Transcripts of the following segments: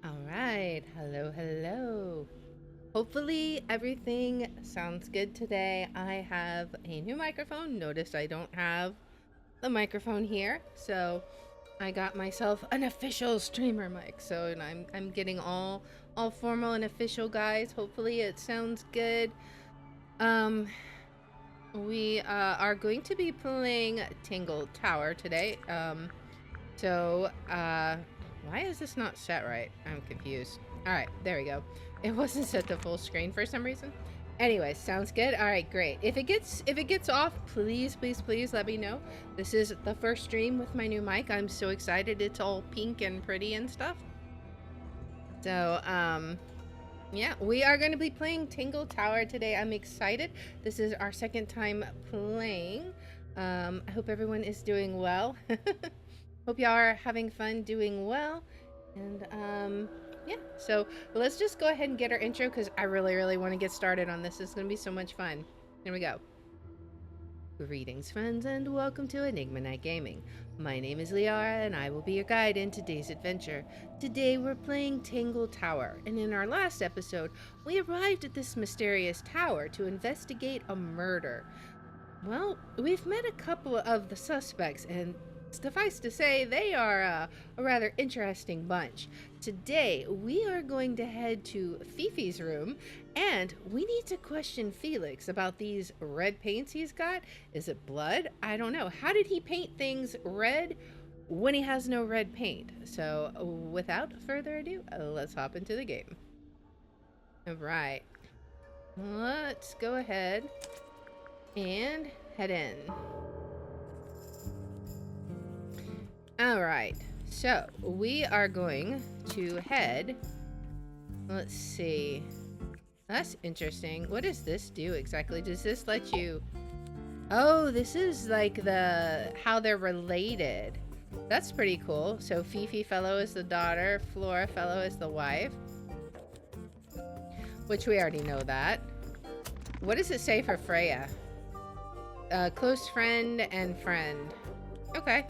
All right. Hello, hello. Hopefully everything sounds good today. I have a new microphone. Notice I don't have the microphone here. So I got myself an official streamer mic. So and I'm getting all formal and official, guys. Hopefully it sounds good. Um we are going to be playing Tangle Tower today. Why is this not set right? I'm confused. All right, there we go. It wasn't set to full screen for some reason. Anyway, sounds good. All right, great. If it gets off, please let me know. This is the first stream with my new mic. I'm so excited. It's all pink and pretty and stuff. So, yeah, we are going to be playing Tangle Tower today. I'm excited. This is our second time playing. I hope everyone is doing well. Hope y'all are having fun, doing well. And yeah, so let's just go ahead and get our intro because I really want to get started on this. It's going to be so much fun. Here we go. Greetings, friends, and welcome to Enigma Night Gaming. My name is Liara, and I will be your guide in today's adventure. Today, we're playing Tangle Tower, and in our last episode, we arrived at this mysterious tower to investigate a murder. Well, we've met a couple of the suspects, and suffice to say, they are a rather interesting bunch. Today, we are going to head to Fifi's room, and we need to question Felix about these red paints he's got. Is it blood? I don't know. How did he paint things red when he has no red paint? So, without further ado, let's hop into the game. All right. Let's go ahead and head in. All right, so we are going to head, let's see, that's interesting. What does this do exactly? Does this let you, oh, this is like how they're related. That's pretty cool. So Fifi Fellow is the daughter, Freya Fellow is the wife, which we already know that. What does it say for Freya? Close friend and friend. Okay.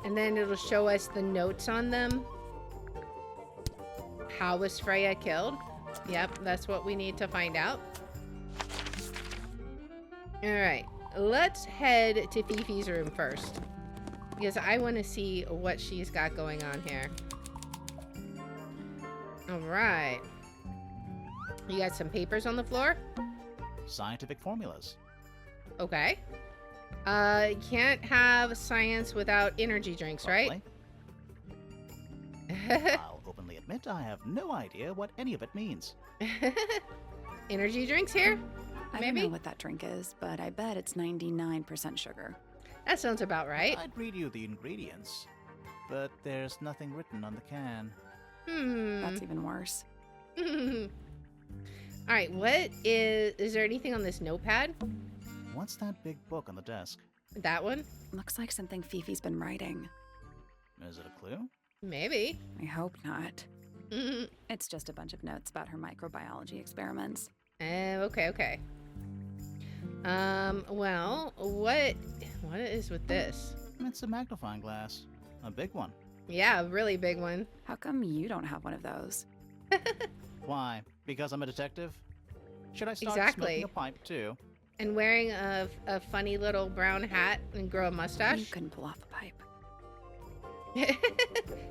And then it'll show us the notes on them. How was Freya killed? Yep, that's what we need to find out. Alright, let's head to Fifi's room first. Because I want to see what she's got going on here. Alright. You got some papers on the floor? Scientific formulas. Okay. Can't have science without energy drinks, right? I'll openly admit I have no idea what any of it means. Energy drinks here? I don't know what that drink is, but I bet it's 99% sugar. That sounds about right. I'd read you the ingredients, but there's nothing written on the can. That's even worse. Alright, what is there anything on this notepad? What's that big book on the desk? That one? Looks like something Fifi's been writing. Is it a clue? Maybe. I hope not. It's just a bunch of notes about her microbiology experiments. Okay. Well, what is with this? It's a magnifying glass. A big one. Yeah, a really big one. How come you don't have one of those? Why? Because I'm a detective? Should I start Exactly. smoking a pipe too? And wearing a funny little brown hat and grow a mustache? You couldn't pull off a pipe.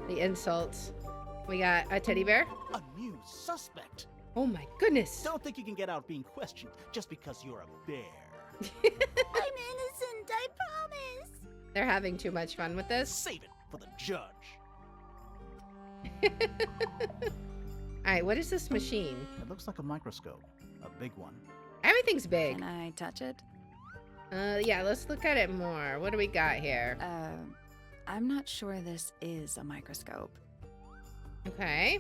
The insults. We got a teddy bear. A new suspect! Oh my goodness. Don't think you can get out being questioned just because you're a bear. I'm innocent, I promise. They're having too much fun with this. Save it for the judge. Alright, what is this machine? It looks like a microscope. A big one. Everything's big. Can I touch it? Yeah, let's look at it more. What do we got here? I'm not sure this is a microscope. Okay.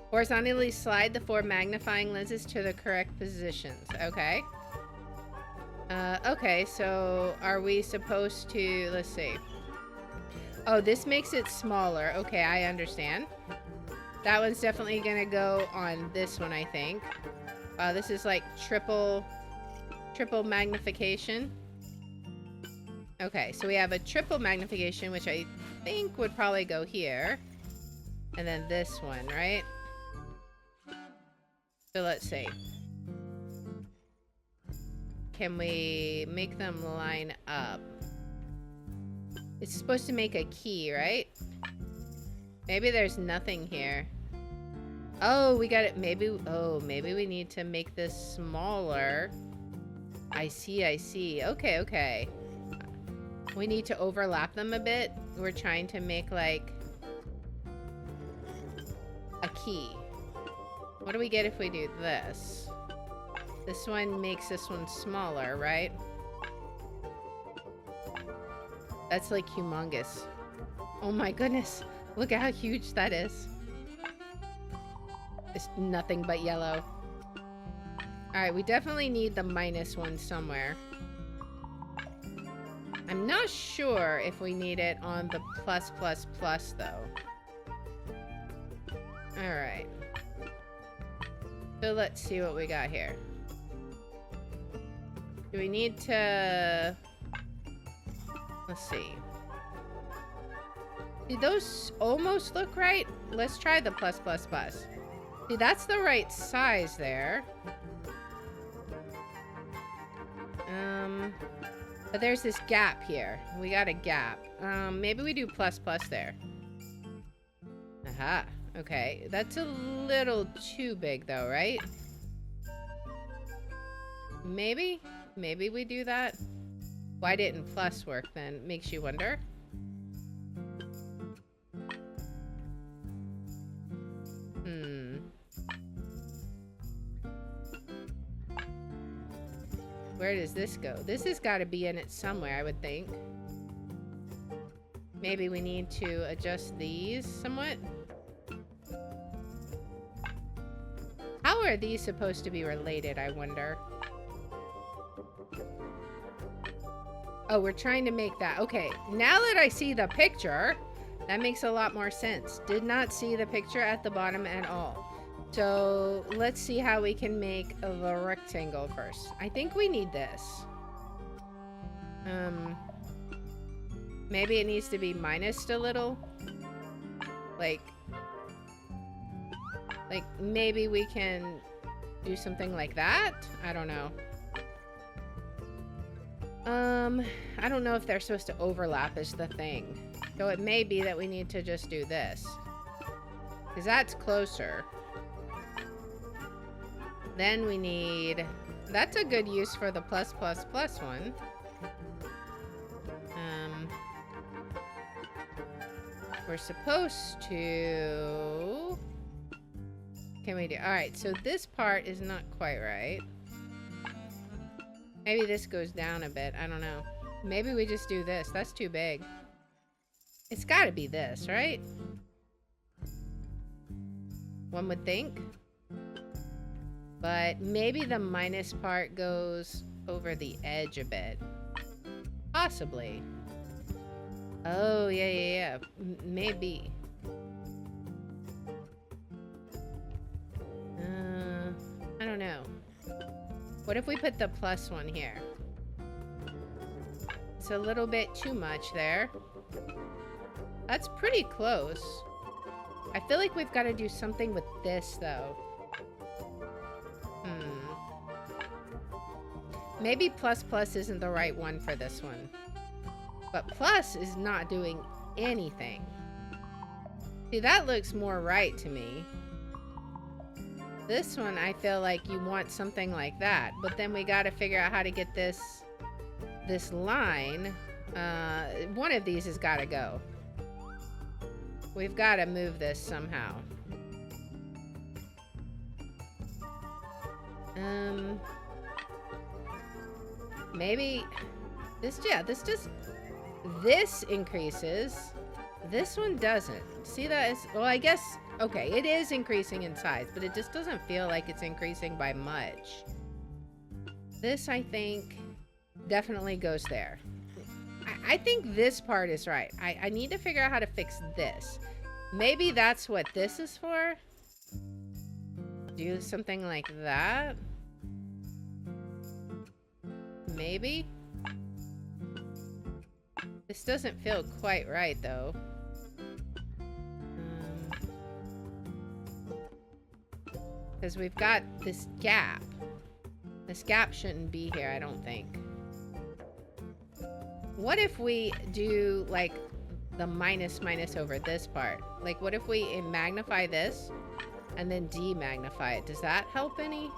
Horizontally slide the 4 magnifying lenses to the correct positions. Okay. Okay, so are we supposed to, let's see. Oh, this makes it smaller. Okay, I understand. That one's definitely gonna go on this one, I think. This is like triple magnification. Okay, so we have a triple magnification, which I think would probably go here. And then this one, right? So let's see. Can we make them line up? It's supposed to make a key, right? Maybe there's nothing here. Oh, we got it. Maybe we need to make this smaller. I see, I see. Okay, okay. We need to overlap them a bit. We're trying to make, like, a key. What do we get if we do this? This one makes this one smaller, right? That's, like, humongous. Oh my goodness. Look at how huge that is. It's nothing but yellow. Alright, we definitely need the minus one somewhere. I'm not sure if we need it on the plus plus plus though. Alright. So let's see what we got here. Do we need to... Let's see. See, those almost look right. Let's try the plus plus plus. See, that's the right size there. But there's this gap here. We got a gap. Maybe we do plus plus there. Aha. Okay. That's a little too big though, right? Maybe? Maybe we do that? Why didn't plus work then? Makes you wonder. Where does this go? This has got to be in it somewhere, I would think. Maybe we need to adjust these somewhat. How are these supposed to be related, I wonder? Oh, we're trying to make that. Okay, now that I see the picture, that makes a lot more sense. Did not see the picture at the bottom at all. So let's see how we can make the rectangle first. I think we need this. Maybe it needs to be minused a little. Like maybe we can do something like that? I don't know. I don't know if they're supposed to overlap is the thing. So it may be that we need to just do this. Because that's closer. Then we need... That's a good use for the plus plus plus one. We're supposed to... Can we do... Alright, so this part is not quite right. Maybe this goes down a bit. I don't know. Maybe we just do this. That's too big. It's gotta be this, right? One would think. But maybe the minus part goes over the edge a bit. Possibly. Oh, yeah. Maybe. I don't know. What if we put the plus one here? It's a little bit too much there. That's pretty close. I feel like we've got to do something with this, though. Maybe plus plus isn't the right one for this one. But plus is not doing anything. See, that looks more right to me. This one, I feel like you want something like that. But then we got to figure out how to get this line. One of these has got to go. We've got to move this somehow. Maybe this increases. This one doesn't. See that is, well, I guess, okay, it is increasing in size, but it just doesn't feel like it's increasing by much. This, I think, definitely goes there. I think this part is right. I need to figure out how to fix this. Maybe that's what this is for. Do something like that. Maybe. This doesn't feel quite right, though. Because we've got this gap. This gap shouldn't be here, I don't think. What if we do, like, the minus over this part? Like, what if we magnify this and then demagnify it? Does that help any?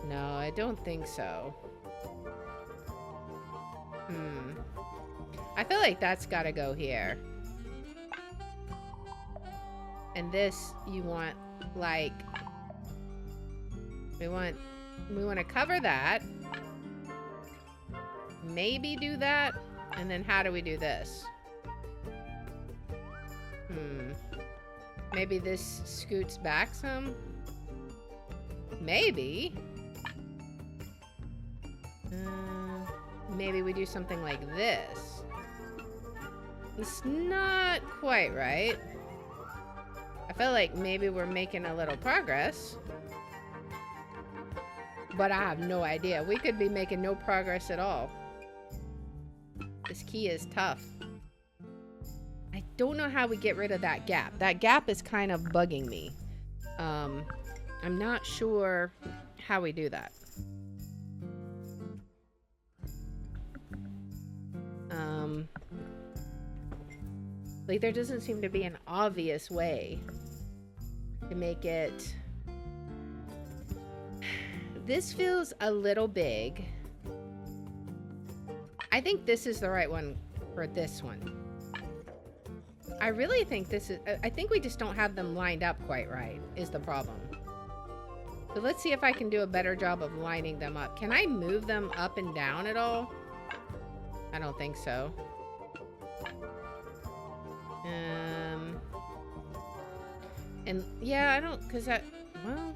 No, I don't think so. I feel like that's gotta go here. And this, you want, like... We want to cover that. Maybe do that. And then how do we do this? Maybe this scoots back some? Maybe. Maybe we do something like this. It's not quite right. I feel like maybe we're making a little progress. But I have no idea. We could be making no progress at all. This key is tough. I don't know how we get rid of that gap. That gap is kind of bugging me. I'm not sure how we do that. Like, there doesn't seem to be an obvious way to make it... This feels a little big. I think this is the right one for this one. I really think this is... I think we just don't have them lined up quite right, is the problem. So let's see if I can do a better job of lining them up. Can I move them up and down at all? I don't think so. And yeah, I don't... Because that... Well...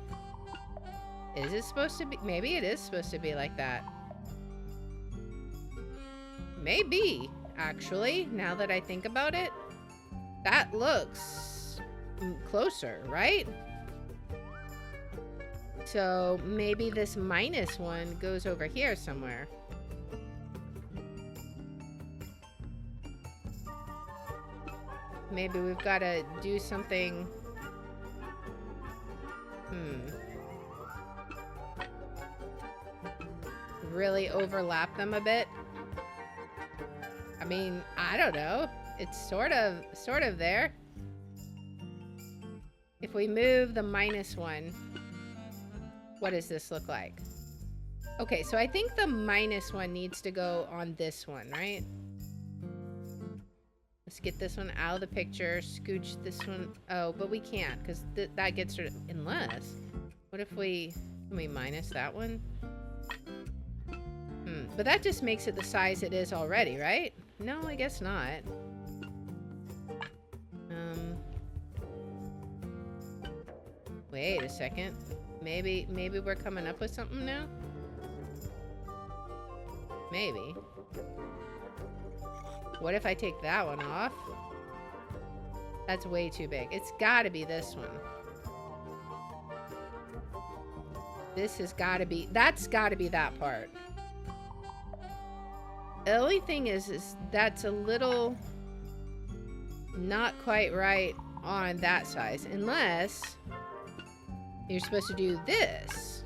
Is it supposed to be? Maybe it is supposed to be like that. Maybe, actually, now that I think about it. That looks closer, right? So maybe this minus one goes over here somewhere. Maybe we've got to do something. Really overlap them a bit. I mean, I don't know. It's sort of there. If we move the minus one, what does this look like? Okay, so I think the minus one needs to go on this one, right? Let's get this one out of the picture. Scooch this one. Oh, but we can't because that gets rid of... Unless... What if we... Can we minus that one? But that just makes it the size it is already, right? No, I guess not. Wait a second. Maybe we're coming up with something now? Maybe. What if I take that one off? That's way too big. It's gotta be this one. This has gotta be... That's gotta be that part. The only thing is that's a little not quite right on that size. Unless you're supposed to do this.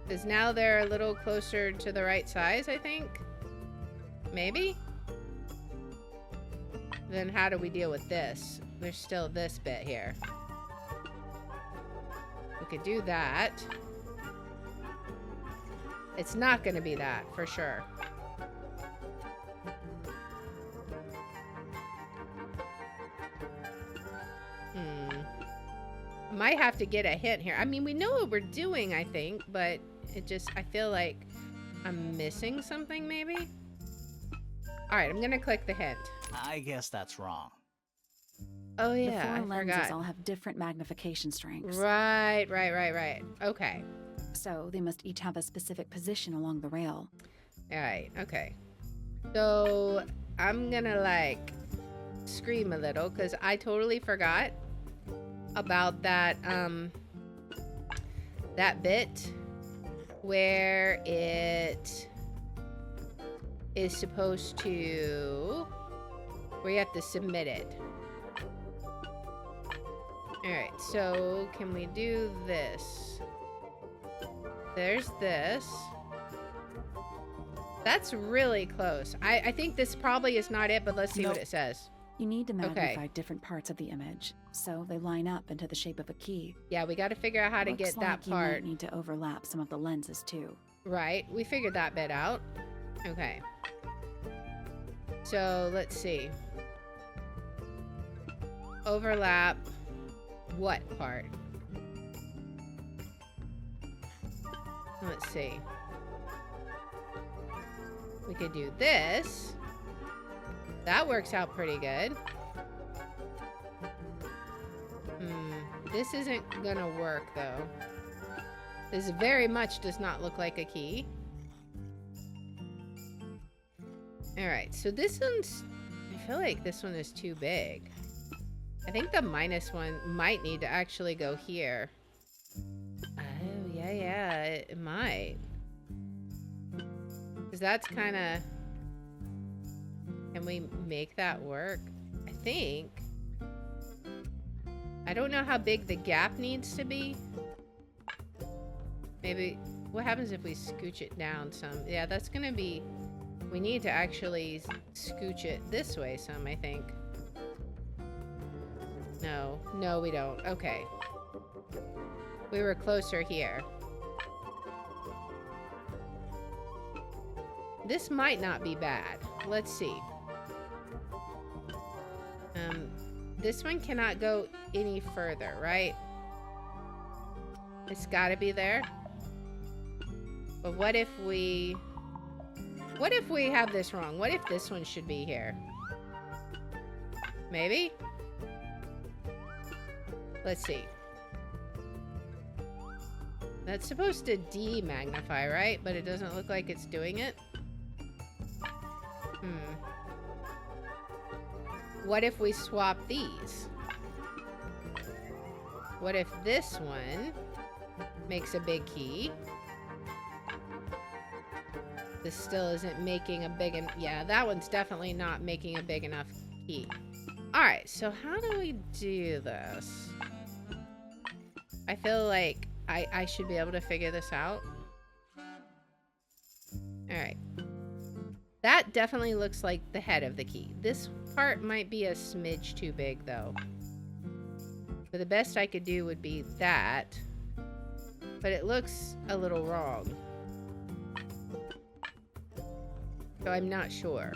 Because now they're a little closer to the right size, I think. Maybe? Then how do we deal with this? There's still this bit here. We could do that. It's not going to be that, for sure. Might have to get a hint here. I mean, we know what we're doing, I think, but it just... I feel like I'm missing something, maybe? Alright, I'm going to click the hint. I guess that's wrong. Oh, yeah, The I four lenses forgot. all have different magnification strengths. Right. Okay. So they must each have a specific position along the rail. Alright, okay. So, I'm gonna, like, scream a little, because I totally forgot about that, that bit where it is supposed to... Where you have to submit it. Alright, so can we do this? There's this. That's really close. I think this probably is not it, but let's see what it says. You need to magnify Okay. different parts of the image, so they line up into the shape of a key. Yeah, we got to figure out how to Looks get that like you part. might need to overlap some of the lenses too. Right, we figured that bit out. Okay. So, let's see. Overlap what part? Let's see. We could do this. That works out pretty good. This isn't gonna work though. This very much does not look like a key. Alright, so this one's... I feel like this one is too big. I think the minus one might need to actually go here. Oh, yeah, it might. Because that's kind of... Can we make that work? I think. I don't know how big the gap needs to be. Maybe... What happens if we scooch it down some? Yeah, that's going to be... We need to actually scooch it this way some, I think. No, we don't. Okay. We were closer here. This might not be bad. Let's see. This one cannot go any further, right? It's gotta be there. But what if we have this wrong? What if this one should be here? Maybe? Let's see. That's supposed to de-magnify, right? But it doesn't look like it's doing it. What if we swap these? What if this one makes a big key? This still isn't making a big enough... Yeah, that one's definitely not making a big enough key. Alright, so how do we do this? I feel like I should be able to figure this out. Alright. That definitely looks like the head of the key. This part might be a smidge too big, though. But the best I could do would be that. But it looks a little wrong. So I'm not sure.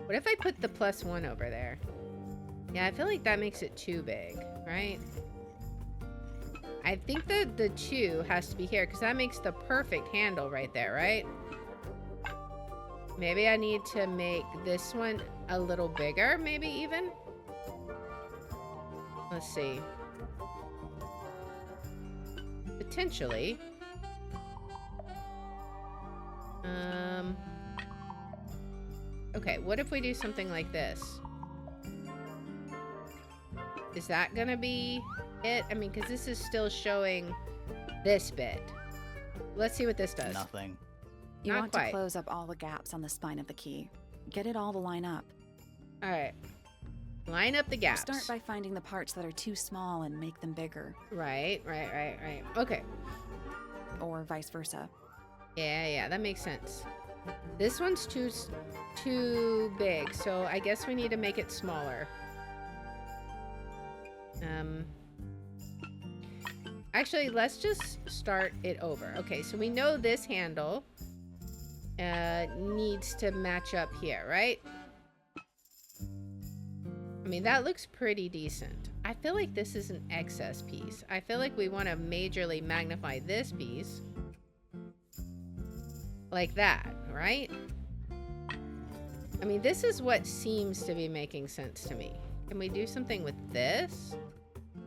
What if I put the +1 over there? Yeah, I feel like that makes it too big, right? I think that the 2 has to be here because that makes the perfect handle right there, right? Maybe I need to make this one a little bigger, maybe even? Let's see. Potentially. Okay, what if we do something like this? Is that gonna be it? I mean, because this is still showing this bit. Let's see what this does. Nothing. You Not want quite. to close up all the gaps on the spine of the key. Get it all to line up. Alright. Line up the gaps. Start by finding the parts that are too small and make them bigger, Right. Okay. or vice versa. Yeah, that makes sense. This one's too big, so I guess we need to make it smaller. Actually, let's just start it over. Okay, so we know this handle needs to match up here, right? I mean, that looks pretty decent. I feel like this is an excess piece. I feel like we want to majorly magnify this piece. Like that, right? I mean, this is what seems to be making sense to me. Can we do something with this?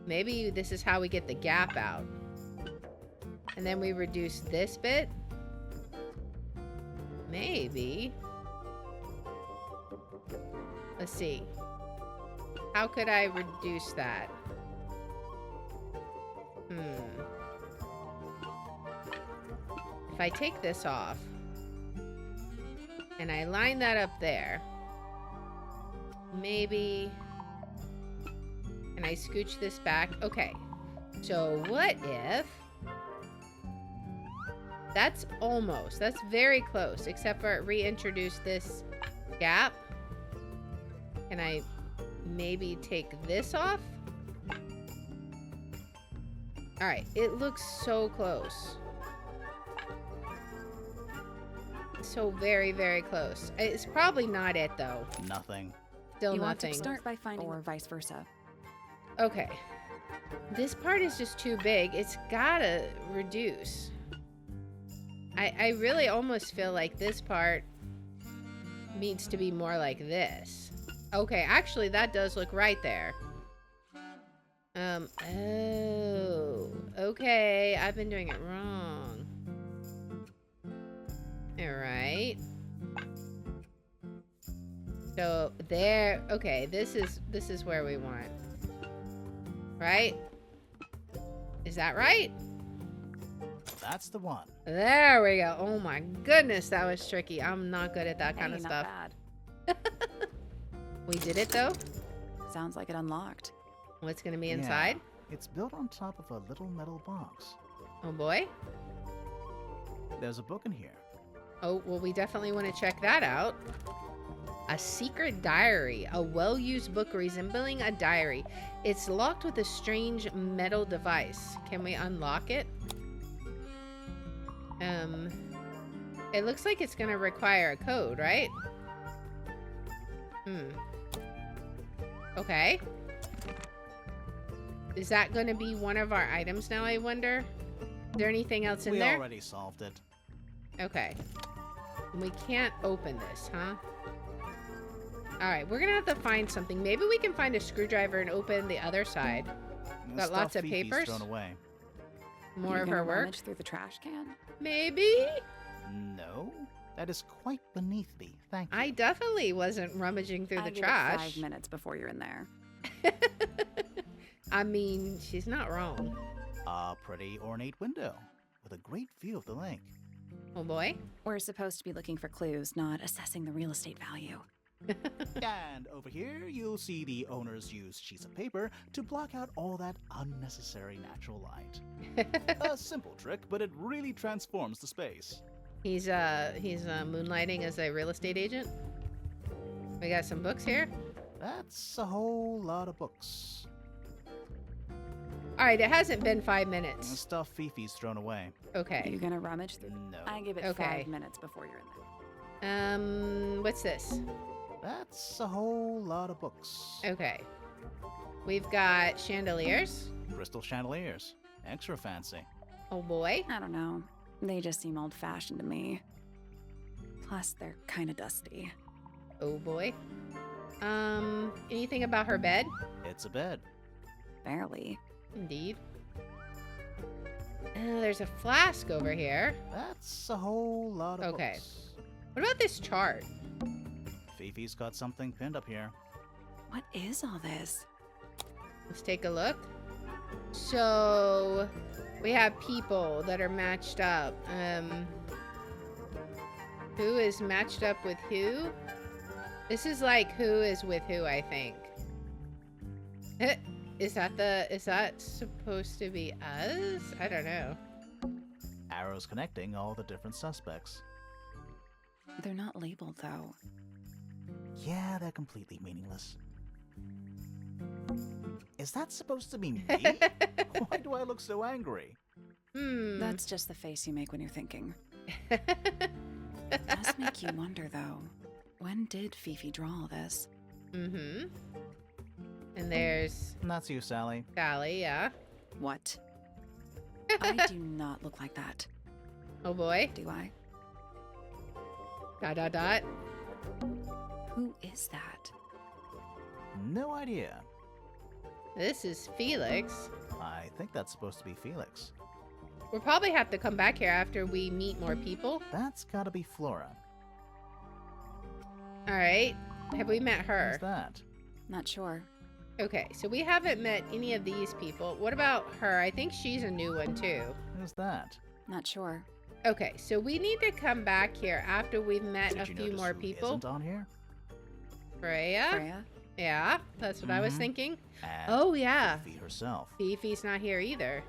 Maybe this is how we get the gap out. And then we reduce this bit? Maybe. Let's see. How could I reduce that? If I take this off, and I line that up there, maybe And I scooch this back. Okay. So what if... That's almost. That's very close. Except for it reintroduced this gap. Can I maybe take this off? Alright. It looks so close. So very, very close. It's probably not it, though. Nothing. Still You want nothing. to start by finding, or vice versa. Okay. This part is just too big. It's gotta reduce. I really almost feel like this part needs to be more like this. Okay, actually that does look right there. Oh. Okay, I've been doing it wrong. Alright. So there, okay, this is where we want. Right? Is that right? That's the one. There we go. Oh my goodness, that was tricky. I'm not good at that kind of Hey, stuff. Not We did it though. bad. Sounds like it unlocked. What's gonna be Yeah, inside? it's built on top of a little metal box. Oh boy. There's a book in here. Oh, well, we definitely want to check that out. A secret diary. A well-used book resembling a diary. It's locked with a strange metal device. Can we unlock it? It looks like it's gonna require a code, right? Okay. Is that gonna be one of our items now, I wonder? Is there anything else in We there? already solved it. Okay. We can't open this, huh? Alright, we're gonna have to find something. Maybe we can find a screwdriver and open the other side. The Got lots stuff of Fifi's papers? thrown away. More You of gonna her work? rummage through the trash can? Maybe? No, that is quite beneath me. Thank you. I definitely wasn't rummaging through I the give it trash. 5 minutes before you're in there. I mean, she's not wrong. A pretty ornate window with a great view of the lake. Oh boy. We're supposed to be looking for clues, not assessing the real estate value. And over here, you'll see the owners use sheets of paper to block out all that unnecessary natural light. A simple trick, but it really transforms the space. He's moonlighting as a real estate agent. We got some books here. That's a whole lot of books. Alright, it hasn't been 5 The minutes. stuff Fifi's thrown away. Are Okay. you gonna rummage through? No. I give it Okay. 5 minutes before you're in there. What's this? That's a whole lot of books. Okay. We've got chandeliers. Crystal chandeliers. Extra fancy. Oh boy. I don't know. They just seem old-fashioned to me. Plus, they're kind of dusty. Oh boy. Anything about her bed? It's a bed. Barely. Indeed. There's a flask over here. That's a whole lot of Okay. books. What about this chart? Fifi's got something pinned up here. What is all this? Let's take a look. So we have people that are matched up. Who is matched up with who? This is like who is with who, I think. Is that supposed to be us? I don't know. Arrows connecting all the different suspects. They're not labeled, though. Yeah, they're completely meaningless. Is that supposed to be me? Why do I look so angry? That's just the face you make when you're thinking. It does make you wonder, though. When did Fifi draw all this? Mm-hmm. And there's And that's you, Sally. Sally, yeah. What? I do not look like that, Oh boy. do I? ... Who is that? No idea. This is Felix. I think that's supposed to be Felix. We'll probably have to come back here after we meet more people. That's gotta be Flora. Alright. Have we met Who's her? that? Not sure. Okay, so we haven't met any of these people. What about her? I think she's a new one too. Who's that? Not sure. Okay, so we need to come back here after we've met Did a you few notice more who people. isn't on here? Freya? Freya? Yeah, that's what I was Mhm. thinking. And Oh, yeah. Fifi herself. Fifi's not here either.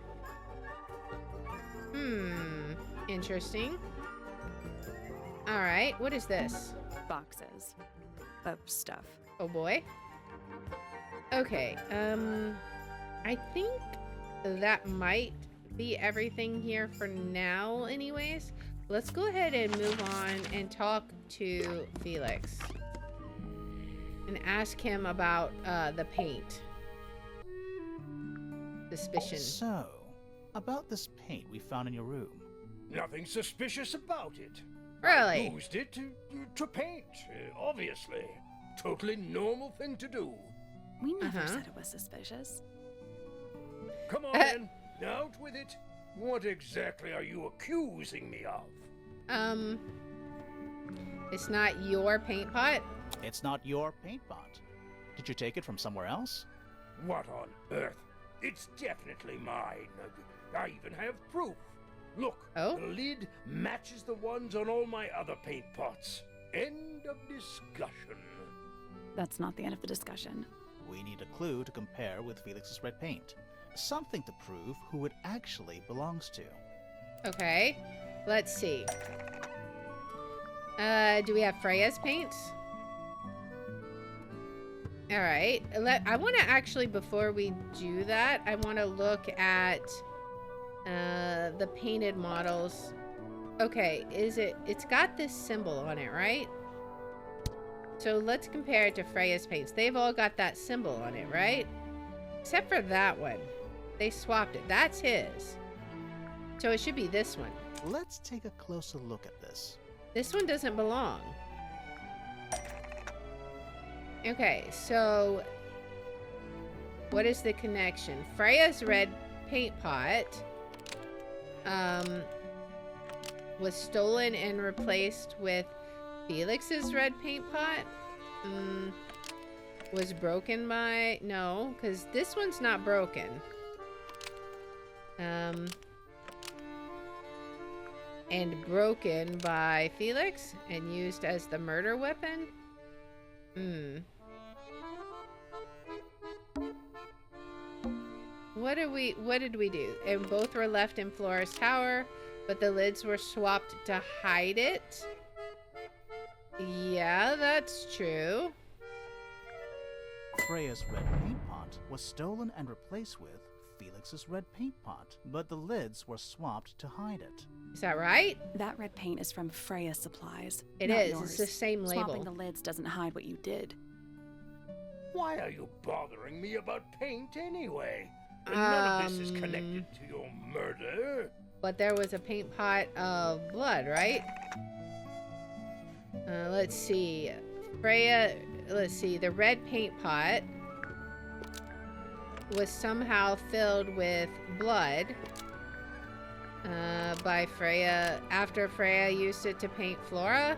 Interesting. Alright, what is this? Boxes of stuff. Oh boy. Okay, I think that might be everything here for now anyways. Let's go ahead and move on and talk to Felix. And ask him about, the paint. Suspicion. So, about this paint we found in your room. Nothing suspicious about it. Really? I used it to paint, obviously. Totally normal thing to do. We never Uh-huh. said it was suspicious. Come on, then. Out with it. What exactly are you accusing me of? It's not your paint pot? It's not your paint pot. Did you take it from somewhere else? What on earth? It's definitely mine. I even have proof. Look, Oh? the lid matches the ones on all my other paint pots. End of discussion. That's not the end of the discussion. We need a clue to compare with Felix's red paint. Something to prove who it actually belongs to. Okay. Let's see. Do we have Freya's paints? Alright. I want to actually, before we do that, I want to look at the painted models. Okay, it's got this symbol on it, right? So let's compare it to Freya's paints. They've all got that symbol on it, right? Except for that one. They swapped it. That's his. So it should be this one. Let's take a closer look at this. This one doesn't belong. Okay, so what is the connection? Freya's red paint pot was stolen and replaced with Felix's red paint pot. Was broken by... No, because this one's not broken. And broken by Felix and used as the murder weapon? What did we do? And both were left in Flora's tower, but the lids were swapped to hide it? Yeah, that's true. Freya's red paint pot was stolen and replaced with Felix's red paint pot, but the lids were swapped to hide it. Is that right? That red paint is from Freya Supplies. It not is. yours. It's the same label. Swapping the lids doesn't hide what you did. Why are you bothering me about paint anyway? None of this is connected to your murder. But there was a paint pot of blood, right? Let's see. Freya, let's see. The red paint pot was somehow filled with blood by Freya after Freya used it to paint Flora.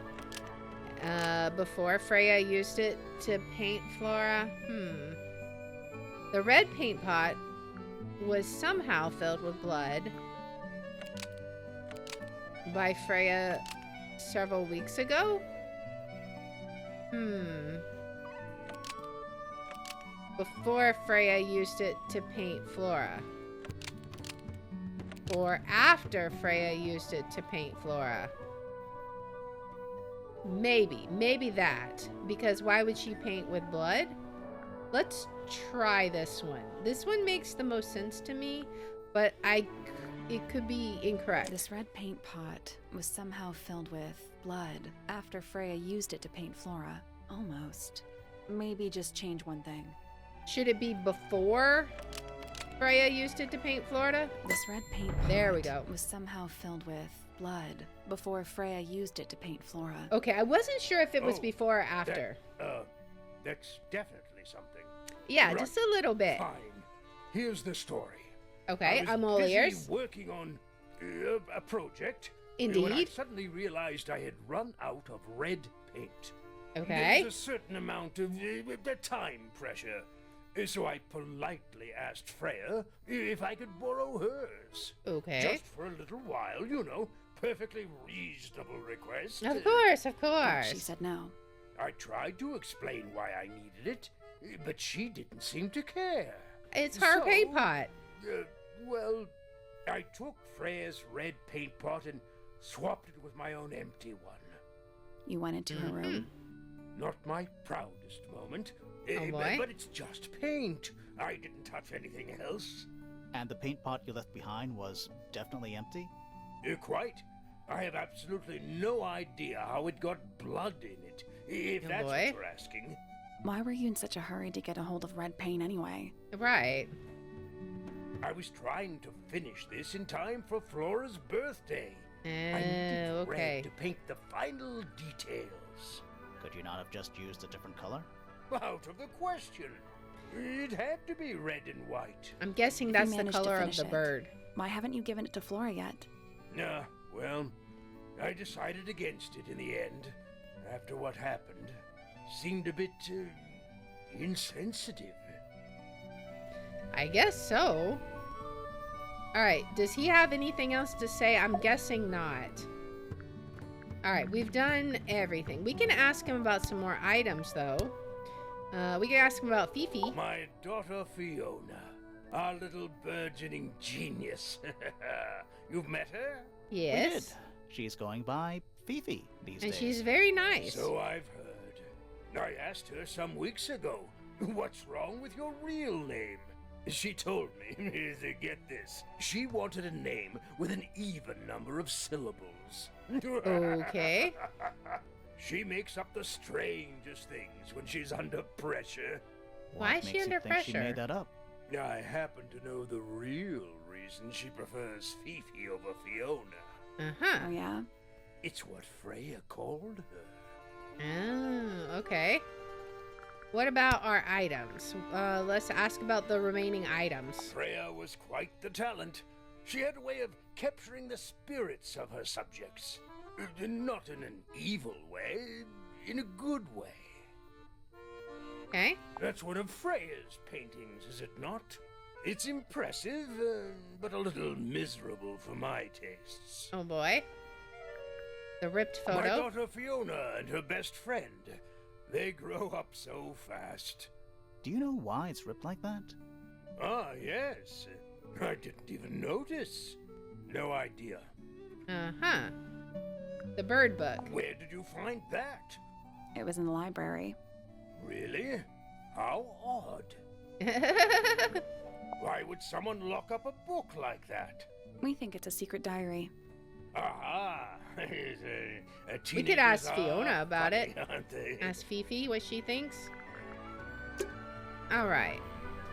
Before Freya used it to paint Flora. The red paint pot was somehow filled with blood by Freya several weeks ago. Before Freya used it to paint Flora. Or after Freya used it to paint Flora. Maybe that. Because why would she paint with blood? Let's try this one. This one makes the most sense to me, but it could be incorrect. This red paint pot was somehow filled with blood after Freya used it to paint Flora. Almost. Maybe just change one thing. Should it be before Freya used it to paint Florida? This red paint pot There we go. was somehow filled with blood before Freya used it to paint Flora. Okay, I wasn't sure if it was Oh, before or after. That's definitely something. Yeah, Right. just a little bit. Fine. Here's the story. Okay, I was I'm all busy ears. working on a project. When I Indeed. suddenly realized I had run out of red paint. Okay. There was a certain amount of time pressure. So I politely asked Freya if I could borrow hers. Okay. Just for a little while, you know. Perfectly reasonable request. Of course, of But course. she said no. I tried to explain why I needed it. but she didn't seem to care. It's her So, paint pot. Well, I took Freya's red paint pot and swapped it with my own empty one. You went into her room. Not my proudest moment, Oh, boy. but it's just paint. I didn't touch anything else. And the paint pot you left behind was definitely empty? Quite. I have absolutely no idea how it got blood in it, if Oh, that's boy. what you're asking. Why were you in such a hurry to get a hold of red paint anyway? Right. I was trying to finish this in time for Flora's birthday. I needed Okay. red to paint the final details. Could you not have just used a different color? Out of the question. It had to be red and white. I'm guessing You that's the managed to color of finish the it. bird. Why haven't you given it to Flora yet? Well, I decided against it in the end. After what happened, seemed a bit insensitive. I guess so. Alright, does he have anything else to say? I'm guessing not. Alright, we've done everything. We can ask him about some more items, though. We can ask him about Fifi. My daughter Fiona, our little burgeoning genius. You've met her? We Yes. did. She's going by Fifi these And days. she's very nice. So I've heard. I asked her some weeks ago, what's wrong with your real name? She told me, get this, she wanted a name with an even number of syllables. Okay. She makes up the strangest things when she's under pressure. Why What is she makes you under think She pressure? made that up. I happen to know the real reason she prefers Fifi over Fiona. Uh-huh. Oh, yeah? It's what Freya called her. Oh, okay. What about our items? Let's ask about the remaining items. Freya was quite the talent. She had a way of capturing the spirits of her subjects. Not in an evil way, in a good way. Okay. That's one of Freya's paintings, is it not? It's impressive, but a little miserable for my tastes. Oh boy. The ripped My photo. daughter Fiona and her best friend, they grow up so fast. Do you know why it's ripped like that? Ah, yes. I didn't even notice. No idea. Uh-huh. The bird book. Where did you find that? It was in the library. Really? How odd. Why would someone lock up a book like that? We think it's a secret diary. Ah, We could ask Fiona about funny, it. Aren't they? Ask Fifi what she thinks. Alright.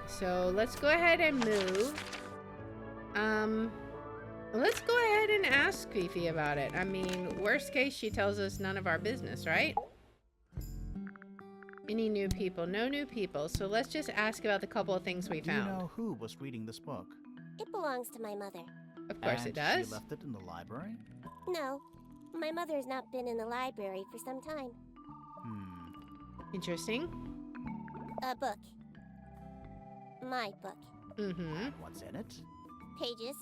So let's go ahead and move. Let's go ahead and ask Fifi about it. I mean, worst case, she tells us none of our business, right? Any new people? No new people. So let's just ask about the couple of things we Do you found. know who was reading this book? It belongs to my mother. Of course And it does. She left it in the library? No, my mother's not been in the library for some time. Interesting. A book. My book. Mm-hmm. What's in it? Pages.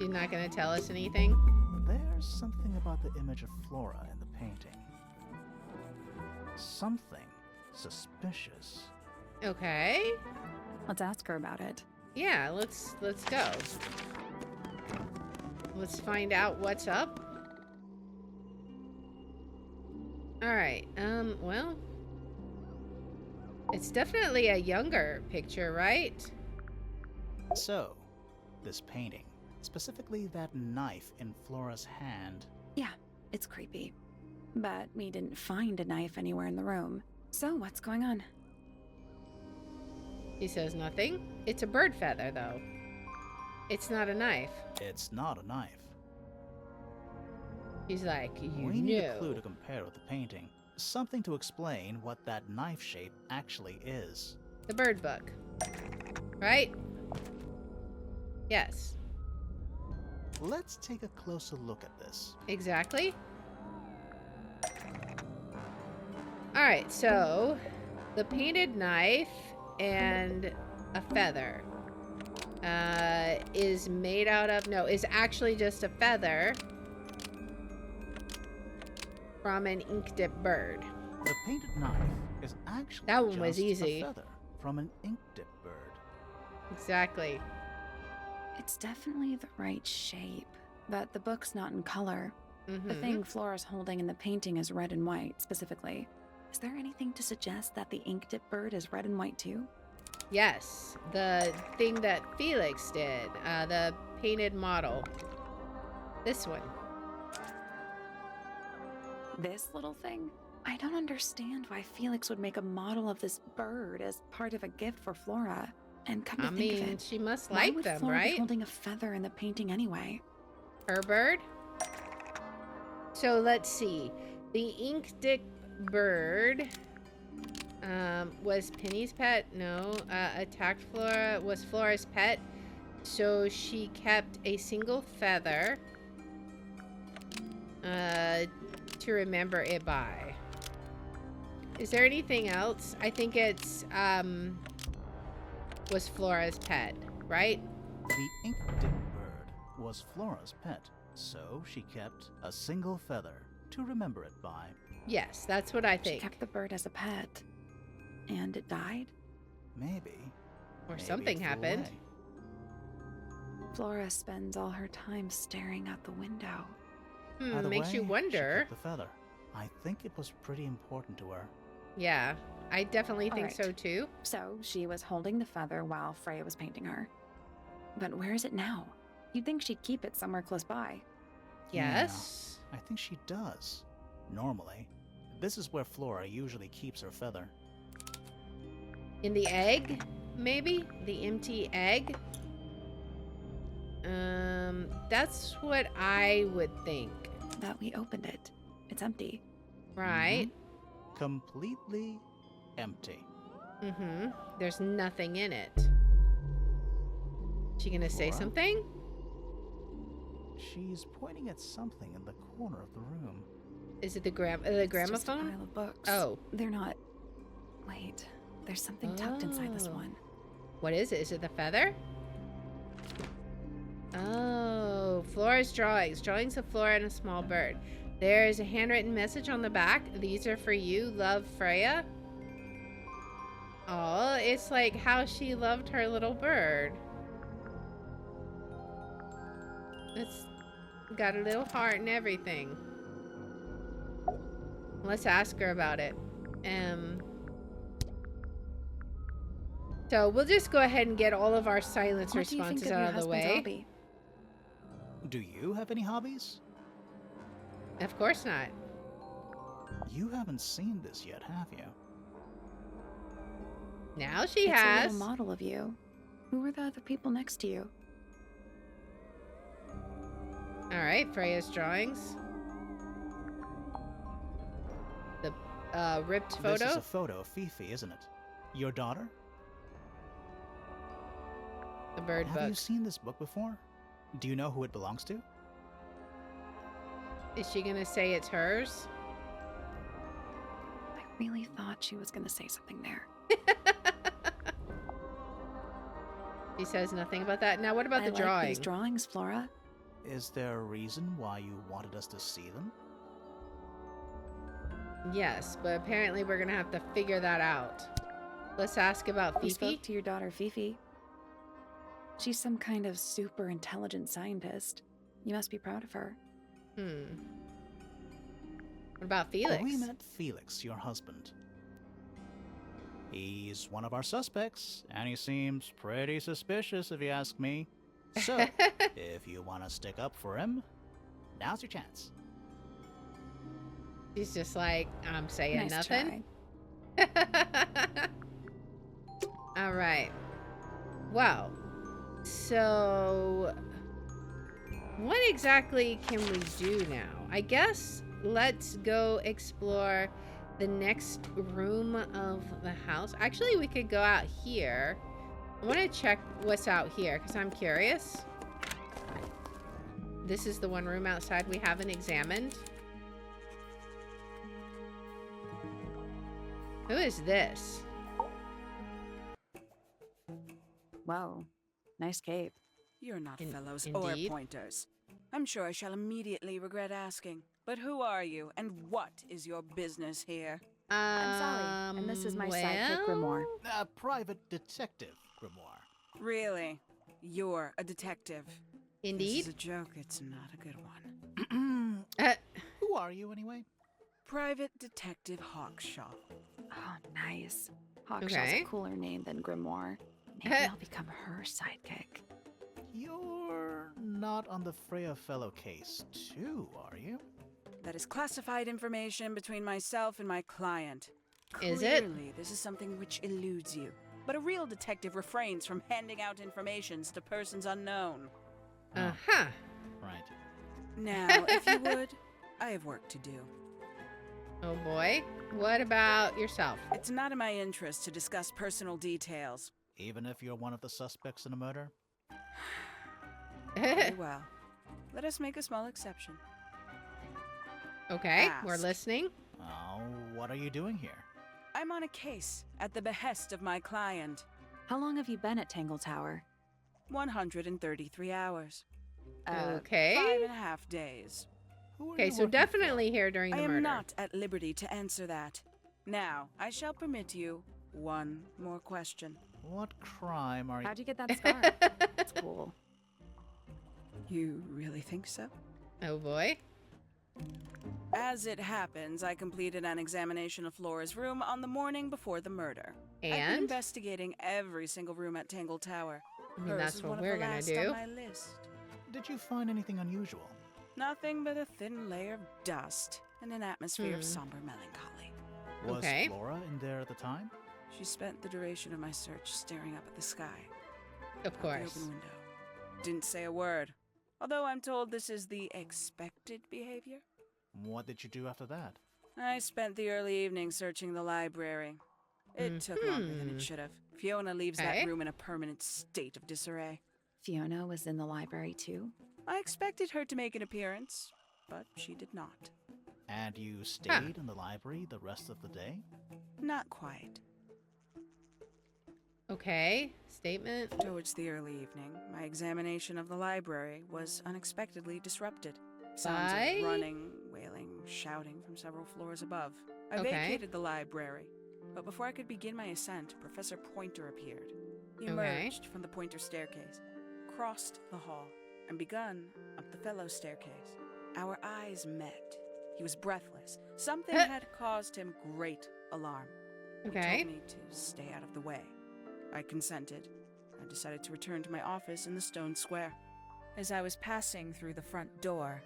You're not gonna tell us anything? There's something about the image of Flora in the painting. Something suspicious. Okay. Let's ask her about it. Yeah, let's go. Let's find out what's up. Alright, well. It's definitely a younger picture, right? So, this painting, specifically that knife in Flora's hand, Yeah, it's creepy. But we didn't find a knife anywhere in the room. So what's going on? He says nothing. It's a bird feather, though. It's not a knife. it's not a knife. He's like, you We need a clue know. to compare with the painting. Something to explain what that knife shape actually is. The bird book. Right? Yes. Let's take a closer look at this. Exactly. Alright, so the painted knife and a feather is made out of, no, is actually just a feather from an ink dip bird. The painted knife is actually That one was just easy. a feather from an ink dip bird. Exactly. It's definitely the right shape, but the book's not in color. The thing Flora's holding in the painting is red and white, specifically. Is there anything to suggest that the ink dip bird is red and white too? Yes, the thing that Felix did, the painted model. This one. This little thing? I don't understand why Felix would make a model of this bird as part of a gift for Flora. And come to I think of mean, it, she must why like would them, Flora be right? holding a feather in the painting anyway? Her bird? So let's see. The ink dip bird was Penny's pet. No. Attacked Flora was Flora's pet. So she kept a single feather to remember it by. Is there anything else? I think it's was Flora's pet, right? The ink dip bird was Flora's pet, so she kept a single feather to remember it by. Yes, that's what I She think. kept the bird as a pet. And it died? Maybe. Or Maybe something it flew happened. away. Flora spends all her time staring out the window. By the Makes you way, wonder. She kept the feather. I think it was pretty important to her. Yeah, I definitely think so Alright. too. So she was holding the feather while Freya was painting her. But where is it now? You'd think she'd keep it somewhere close by. Yes. I think she does. Normally. This is where Flora usually keeps her feather. In the egg, maybe? The empty egg? That's what I would think. But we opened it. It's empty. Right? Completely empty. There's nothing in it. She gonna say Flora? something? She's pointing at something in the corner of the room. Is it the It's just a gramophone? pile of books. Oh. They're not... Wait. There's something tucked inside this Oh. one. What is it? Is it the feather? Oh, Flora's drawings. Drawings of Flora and a small bird. There's a handwritten message on the back. These are for you. Love, Freya. Oh, it's like how she loved her little bird. It's got a little heart and everything. Let's ask her about it. So we'll just go ahead and get all of our silence What do you think responses of your out of the husband's way. hobby? Do you have any hobbies? Of course not. You haven't seen this yet, have you? Now she It's a has. little model of you. Who were the other people next to you? All right, Freya's drawings. The ripped photo. This is a photo of Fifi, isn't it? Your daughter? The bird Have you book. seen this book before? Do you know who it belongs to? Is she gonna say it's hers? I really thought she was gonna say something there. She says nothing about that. Now, what about I the like drawing? these drawings, Flora. Is there a reason why you wanted us to see them? Yes, but apparently we're gonna have to figure that out. Let's ask about You Fifi. spoke to your daughter, Fifi. She's some kind of super intelligent scientist. You must be proud of her. What about Felix? We met Felix, your husband. He's one of our suspects, and he seems pretty suspicious if you ask me. So, if you want to stick up for him, now's your chance. She's just like, I'm saying Nice nothing. try. All right. Well, so what exactly can we do now? I guess let's go explore the next room of the house. Actually, we could go out here. I want to check what's out here because I'm curious. This is the one room outside we haven't examined. Who is this? Whoa. Nice cape. You're not fellows indeed. or pointers. I'm sure I shall immediately regret asking. But who are you, and what is your business here? I'm Sally, and this is my sidekick, Grimoire. Private detective Grimoire. Really? You're a detective. Indeed. This is a joke. It's not a good one. Who are you, anyway? Private Detective Hawkshaw. Oh, nice. Hawkshaw's a cooler name than Grimoire. Maybe I'll become her sidekick. You're not on the Freya Fellow case, too, are you? That is classified information between myself and my client. Is it? Clearly, this is something which eludes you. But a real detective refrains from handing out informations to persons unknown. Uh-huh. Right. Now, if you would, I have work to do. Oh boy. What about yourself? It's not in my interest to discuss personal details. Even if you're one of the suspects in a murder? Very well. Let us make a small exception. Okay, Ask. we're listening. Oh, what are you doing here? I'm on a case at the behest of my client. How long have you been at Tangle Tower? 133 hours. Okay. 5.5 days. Who are Okay, you so working definitely here during I the am murder. not at liberty to answer that. Now, I shall permit you one more question. for? What crime are you... How'd you get that scar? It's cool. You really think so? Oh boy. As it happens, I completed an examination of Flora's room on the morning before the murder. I've been And? investigating every single room at Tangle Tower. I mean, Hers that's is what one of we're the gonna last do. on my list. Did you find anything unusual? Nothing but a thin layer of dust and an atmosphere of somber melancholy. Was Okay. Flora in there at the time? She spent the duration of my search staring up at the sky. Of out the course. open window. Didn't say a word. Although I'm told this is the expected behavior. What did you do after that? I spent the early evening searching the library. It took longer than it should have. Fiona leaves Okay. that room in a permanent state of disarray. Fiona was in the library too? I expected her to make an appearance, but she did not. And you stayed in the library the rest of the day? Not quite. Okay. Statement. Towards the early evening, my examination of the library was unexpectedly disrupted. Sounds By? of running, wailing, shouting from several floors above. I Okay. vacated the library, but before I could begin my ascent, Professor Pointer appeared. He Okay. emerged from the Pointer staircase, crossed the hall, and begun up the Fellow staircase. Our eyes met. He was breathless. Something had caused him great alarm. Okay. He told me to stay out of the way. I consented. I decided to return to my office in the stone square. As I was passing through the front door,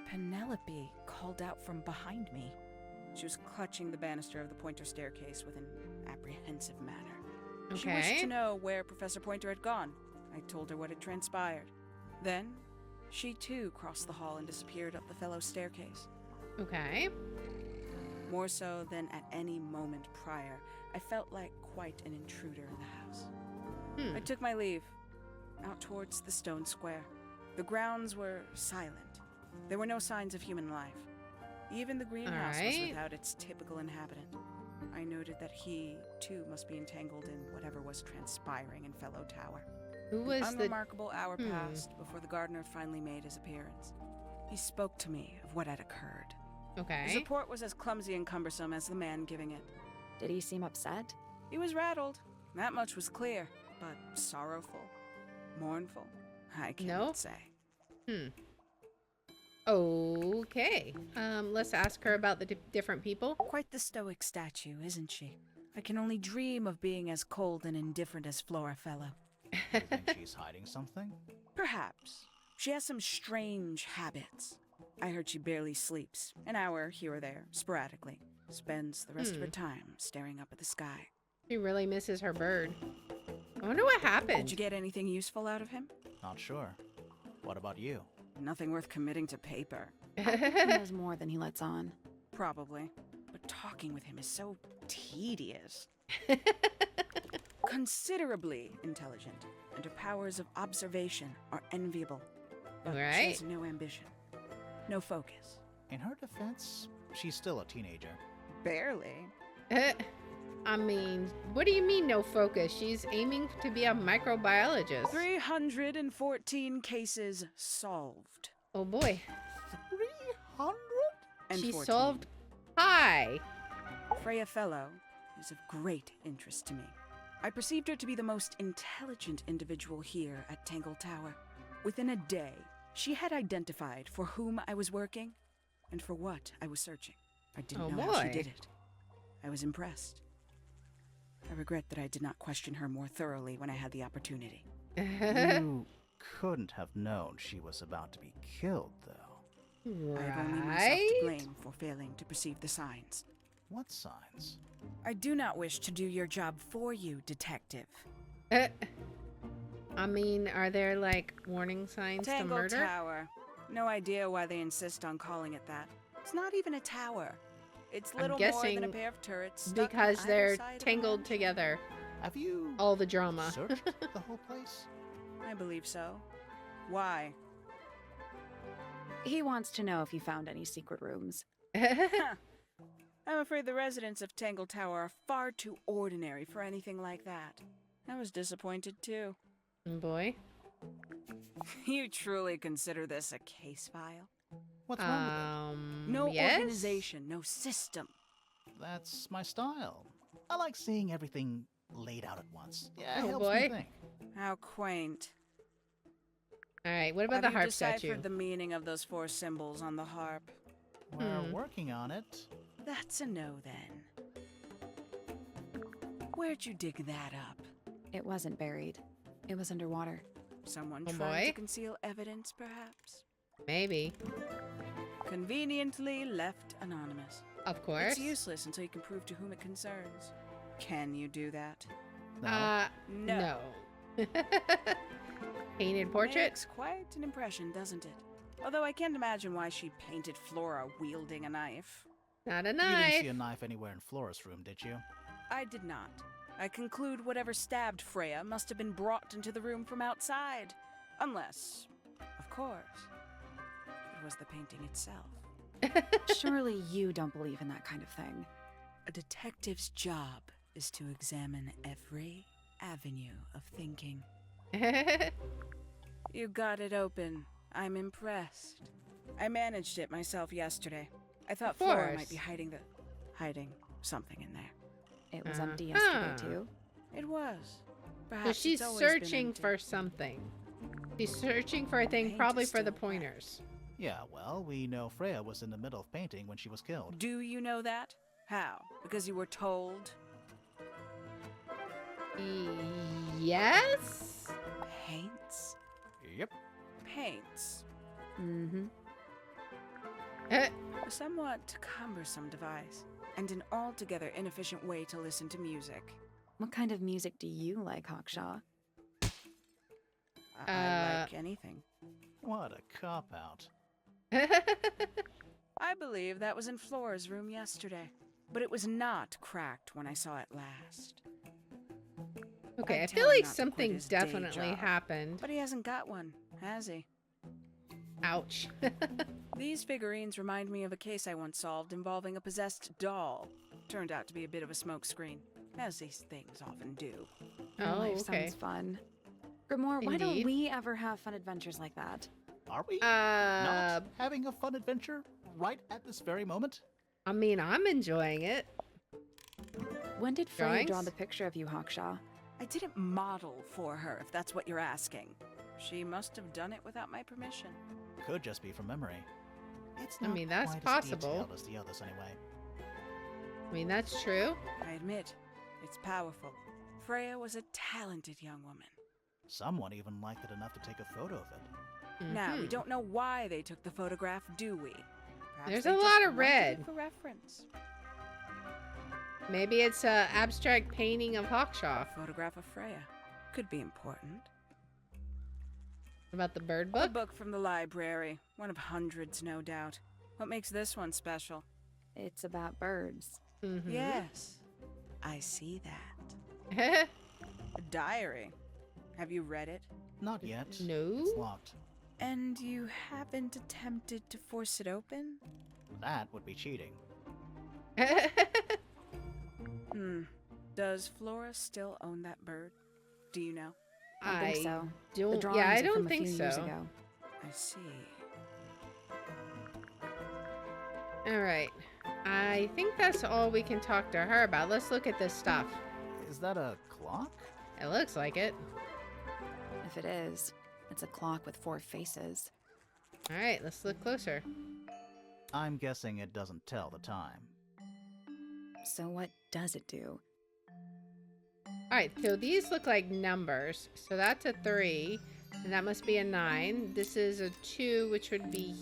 Penelope called out from behind me. She was clutching the banister of the Pointer staircase with an apprehensive manner. She wished Okay. to know where Professor Pointer had gone. I told her what had transpired. Then, she too crossed the hall and disappeared up the Fellow staircase. Okay. More so than at any moment prior, I felt like quite an intruder in the house. I took my leave, out towards the stone square. The grounds were silent. There were no signs of human life. Even the greenhouse was Alright. without its typical inhabitant. I noted that he, too, must be entangled in whatever was transpiring in Fellow Tower. Who An was the... unremarkable hour passed before the gardener finally made his appearance. He spoke to me of what had occurred. His Okay. report was as clumsy and cumbersome as the man giving it. Did he seem upset? He was rattled. That much was clear, but sorrowful, mournful, I cannot Nope. say. Okay. Let's ask her about the different people. Quite the stoic statue, isn't she? I can only dream of being as cold and indifferent as Freya Fellow. You think she's hiding something? Perhaps. She has some strange habits. I heard she barely sleeps, an hour here or there, sporadically. Spends the rest of her time staring up at the sky. She really misses her bird. I wonder what happened. Did you get anything useful out of him? Not sure. What about you? Nothing worth committing to paper. He knows more than he lets on. Probably. But talking with him is so tedious. Considerably intelligent, and her powers of observation are enviable. But she Right. has no ambition. No focus. In her defense, she's still a teenager. Barely. I mean, what do you mean no focus? She's aiming to be a microbiologist. 314 cases solved. Oh boy. 300? And She 14. solved pi. Freya Fellow is of great interest to me. I perceived her to be the most intelligent individual here at Tangle Tower. Within a day, she had identified for whom I was working and for what I was searching. I didn't know how she did it. I was impressed. I regret that I did not question her more thoroughly when I had the opportunity. You couldn't have known she was about to be killed, though. I have only myself to blame for failing to perceive the signs. What signs? I do not wish to do your job for you, detective. I mean, are there, like, warning signs to murder? Tangle Tower. No idea why they insist on calling it that. It's not even a tower. It's little more than a pair of turrets stuck because on they're either side of a tangled mansion. together. Have you All the drama. searched the whole place? I believe so. Why? He wants to know if you found any secret rooms. I'm afraid the residents of Tangle Tower are far too ordinary for anything like that. I was disappointed too. Boy. You truly consider this a case file? What's wrong with No yes? organization, no system. it? That's my style. I like seeing everything laid out at once. Yeah, it Oh, helps boy. me think. How quaint. All right, what about Have the you harp deciphered statue? the meaning of those 4 symbols on the harp? We're working on it. That's a no then. Where'd you dig that up? It wasn't buried. It was underwater. Someone Oh, trying to boy. conceal evidence, perhaps? Maybe. Conveniently left anonymous. Of course. It's useless until you can prove to whom it concerns. Can you do that? No. No. No. Painted portrait? Makes quite an impression, doesn't it? Although I can't imagine why she painted Flora wielding a knife. Not a You didn't knife. see a knife anywhere in Flora's room, did you? I did not. I conclude whatever stabbed Freya must have been brought into the room from outside. Unless, of course, it was the painting itself. Surely you don't believe in that kind of thing. A detective's job is to examine every avenue of thinking. You got it open. I'm impressed. I managed it myself yesterday. I thought Of Flora course. might be hiding something in there. It was empty yesterday, Uh-huh. too. It was. So Perhaps she's it's always been searching empty. for something. She's searching for a thing, Paint probably is for the still wet. pointers. Yeah, well, we know Freya was in the middle of painting when she was killed. Do you know that? How? Because you were told? Yes? Paints? Yep. Paints. Mm-hmm. Uh, A somewhat cumbersome device, and an altogether inefficient way to listen to music. What kind of music do you like, Hawkshaw? I like anything. What a cop-out. I believe that was in Flora's room yesterday, but it was not cracked when I saw it last. okay, I I'd feel tell him like not to quit something his day definitely job. happened. But he hasn't got one, has he? Ouch. These figurines remind me of a case I once solved involving a possessed doll. Turned out to be a bit of a smokescreen, as these things often do. Oh, Life okay. sounds fun. Grimoire, why don't Indeed. we ever have fun adventures like that? Are we Uh, not having a fun adventure right at this very moment? I mean, I'm enjoying it. When did Freya draw Drawings? the picture of you, Hawkshaw? I didn't model for her, if that's what you're asking. She must have done it without my permission. Could just be from memory. It's I not mean, that's quite possible. as detailed as the others anyway. I mean, that's true. I admit, it's powerful. Freya was a talented young woman. Someone even liked it enough to take a photo of it. Now, we Mhm. don't know why they took the photograph, do we? Perhaps There's they a just lot of wanted red. it for reference. Maybe it's a abstract painting of Hawkshaw. A photograph of Freya could be important. About the bird A book? book from the library. One of hundreds, no doubt. What makes this one special? It's about birds. Mhm. Yes, I see that. A diary. Have you read it? Not yet. No. It's locked. And you haven't attempted to force it open? That would be cheating. Does Flora still own that bird? Do you know? I think so. The don't. drawings Yeah, I are don't from a think few so. years ago. I see. All right. I think that's all we can talk to her about. Let's look at this stuff. Is that a clock? It looks like it. If it is, it's a clock with 4 faces. All right, let's look closer. I'm guessing it doesn't tell the time. So what does it do? All right, so these look like numbers. So that's a 3, and that must be a 9. This is a 2, which would be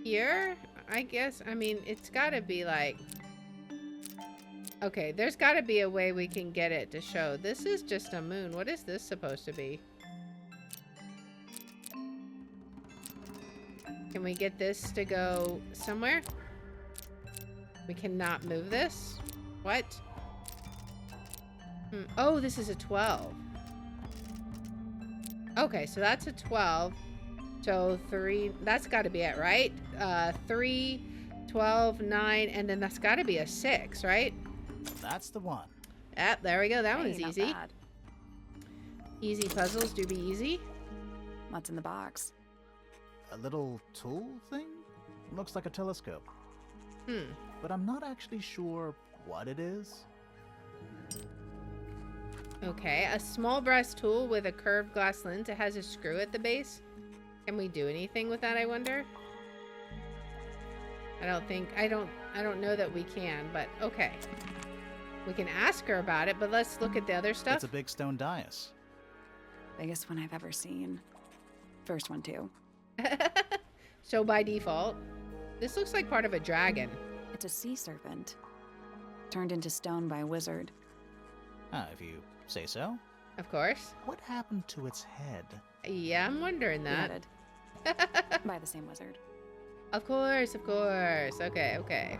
here, I guess. I mean, it's got to be like... Okay, there's got to be a way we can get it to show. This is just a moon. What is this supposed to be? Can we get this to go somewhere? We cannot move this? What? Oh, this is a 12. Okay, so that's a 12. So 3, that's got to be it, right? 3, 12, 9, and then that's got to be a 6, right? That's the one. Yep, there we go. That one's Not easy. bad. Easy puzzles do be easy. What's in the box? A little tool thing? Looks like a telescope. Hmm. But I'm not actually sure what it is. Okay, a small brass tool with a curved glass lens. It has a screw at the base. Can we do anything with that, I wonder? I don't know that we can, but okay. We can ask her about it, but let's look at the other stuff. It's a big stone dais. Biggest one I've ever seen. First one, too. So by default, this looks like part of a dragon. It's a sea serpent. Turned into stone by a wizard. If you say so. Of course. What happened to its head? Yeah, I'm wondering that. Beheaded. By the same wizard. Of course, of course. Okay, okay.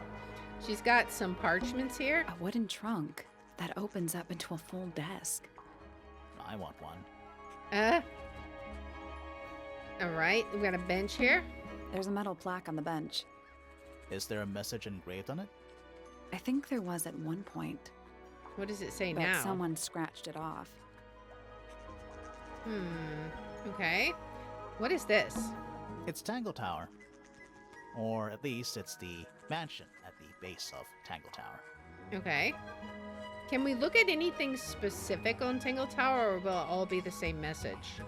She's got some parchments here. A wooden trunk that opens up into a full desk. I want one. All right, we got a bench here. There's a metal plaque on the bench. Is there a message engraved on it? I think there was at one point, What does it say but now? someone scratched it off. Okay. What is this? It's Tangle Tower. Or at least it's the mansion at the base of Tangle Tower. Okay. Can we look at anything specific on Tangle Tower, or will it all be the same message?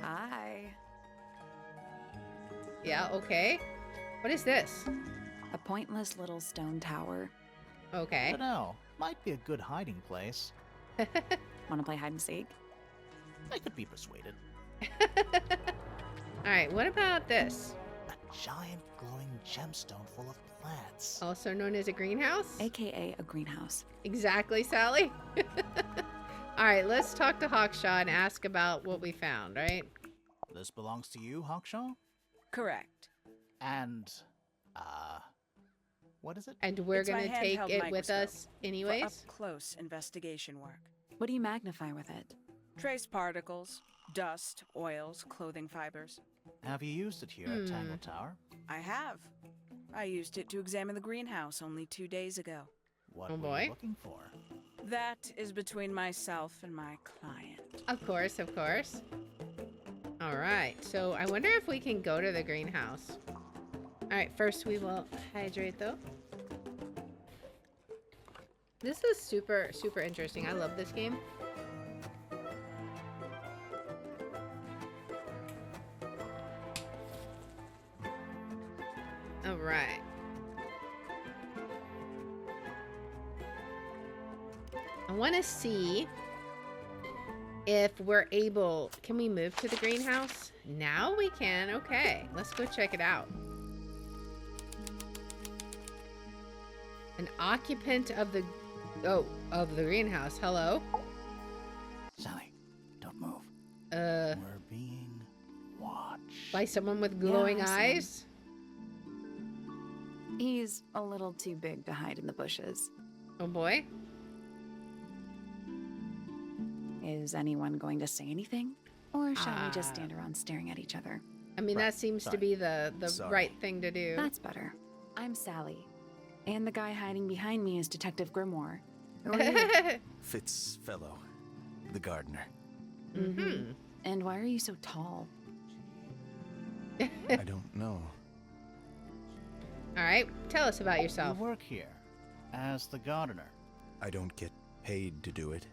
Aye. Yeah, okay. What is this? A pointless little stone tower. I Okay. don't know. Might be a good hiding place. Want to play hide and seek? I could be persuaded. All right, what about this? A giant glowing gemstone full of plants. Also known as a greenhouse? AKA a greenhouse. Exactly, Sally. All right, let's talk to Hawkshaw and ask about what we found, right? This belongs to you, Hawkshaw? Correct. And, what is it? And we're It's my going to take handheld it with microscope us anyways? For up-close investigation work. What do you magnify with it? Trace particles, dust, oils, clothing fibers. Have you used it here at Tangle Tower? I have. I used it to examine the greenhouse only 2 days ago. What Oh, were boy. you looking for? That is between myself and my client. Of course, of course. All right, so I wonder if we can go to the greenhouse. All right, first we will hydrate though. This is super, super interesting. I love this game. All right. I want to see if we're able... Can we move to the greenhouse? Now we can. Okay, let's go check it out. An occupant of the... Oh, of the greenhouse. Hello? Sally, don't move. We're being watched. by someone with glowing I see. eyes? He's a little too big to hide in the bushes. Oh boy. Is anyone going to say anything? Or shall we just stand around staring at each other? I mean, Right, that seems to sorry. be the Sorry. right thing to do. That's better. I'm Sally. And the guy hiding behind me is Detective Grimoire. Who are you? Fitz Fellow, the gardener. Mm-hmm. And why are you so tall? I don't know. All right, tell us about You yourself. work here as the gardener. I don't get paid to do it.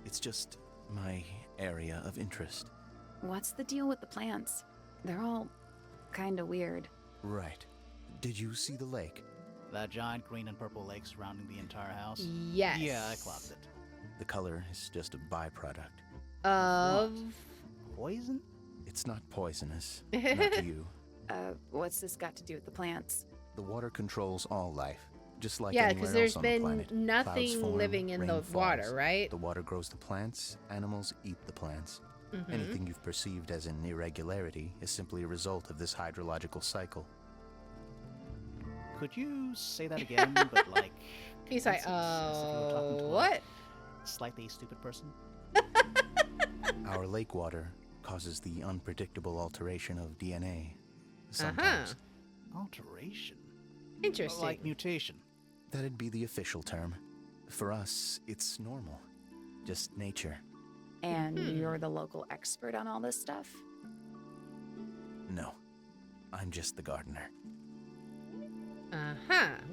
It's just my area of interest. What's the deal with the plants? They're all kinda weird. Right. Did you see the lake? That giant green and purple lake surrounding the entire house? Yes. Yeah, I clocked it. The color is just a byproduct. Of. Poison? It's not poisonous. Not to you. What's this got to do with the plants? The water controls all life, just like Yeah, anywhere because there's else on the been planet. Clouds nothing form, living in the rain water, falls. right? The water grows the plants, animals eat the plants. Mm-hmm. Anything you've perceived as an irregularity is simply a result of this hydrological cycle. Could you say that again, but like... He's like, as if you were talking to a what? Slightly stupid person? Our lake water causes the unpredictable alteration of DNA. Sometimes. Alteration? Interesting. Like mutation. That'd be the official term. For us, it's normal. Just nature. And you're the local expert on all this stuff? No. I'm just the gardener.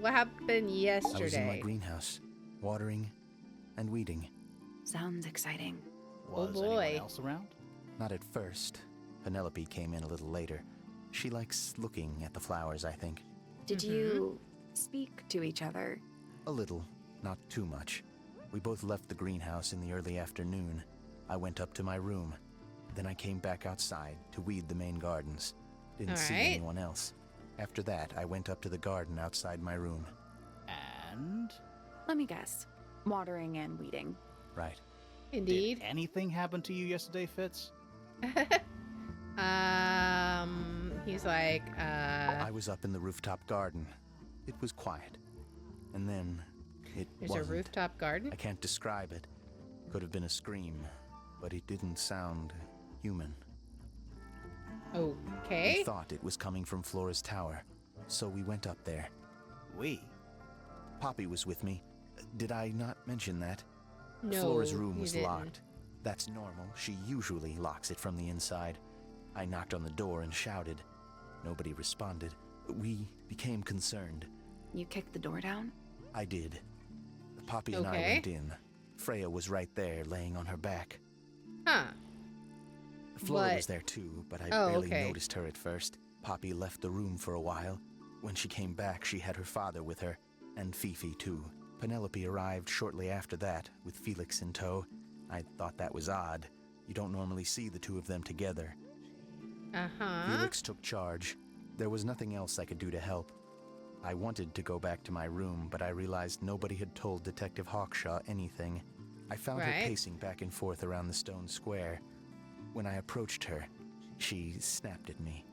What happened I was in my yesterday? greenhouse, watering and weeding. Sounds exciting. Was boy. anyone else around? Not at first. Penelope came in a little later. She likes looking at the flowers, I think. Did you speak to each other? A little, not too much. We both left the greenhouse in the early afternoon. I went up to my room. Then I came back outside to weed the main gardens. Didn't see Alright. anyone else. After that, I went up to the garden outside my room. And... Let me guess. Watering and weeding. Right. Indeed. Did anything happen to you yesterday, Fitz? He's like, I was up in the rooftop garden. It was quiet. And then it there's wasn't. a rooftop garden? I can't describe it. Could have been a scream, but it didn't sound human. We Okay. thought it was coming from Flora's tower, so we went up there. We. Poppy was with me. Did I not mention that? No, Flora's room you was didn't. locked. That's normal. She usually locks it from the inside. I knocked on the door and shouted. Nobody responded. We became concerned. You kicked the door down? I did. Poppy and I Okay. went in. Freya was right there, laying on her back. Huh. Flora But- was there too, but I Oh, barely okay. noticed her at first. Poppy left the room for a while. When she came back, she had her father with her, and Fifi too. Penelope arrived shortly after that, with Felix in tow. I thought that was odd. You don't normally see the two of them together. Felix took charge. There was nothing else I could do to help. I wanted to go back to my room, but I realized nobody had told Detective Hawkshaw anything. I found her Right. pacing back and forth around the stone square. When I approached her, she snapped at me.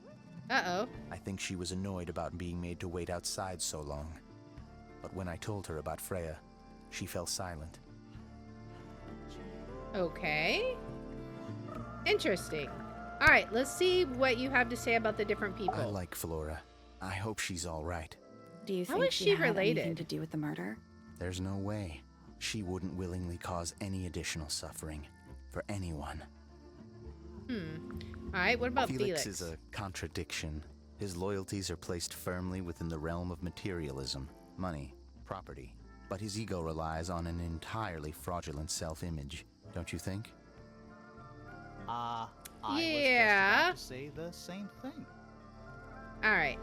Uh-oh. I think she was annoyed about being made to wait outside so long. But when I told her about Freya, she fell silent. Okay. Interesting. All right, let's see what you have to say about the different people. I like Flora. I hope she's all right. Do you How think is she she had anything related? to do with the murder? There's no way. She wouldn't willingly cause any additional suffering for anyone. All right, what about Felix Felix? is a contradiction. His loyalties are placed firmly within the realm of materialism, money, property. But his ego relies on an entirely fraudulent self-image, don't you think? I Yeah. was just about to say the same thing. All right.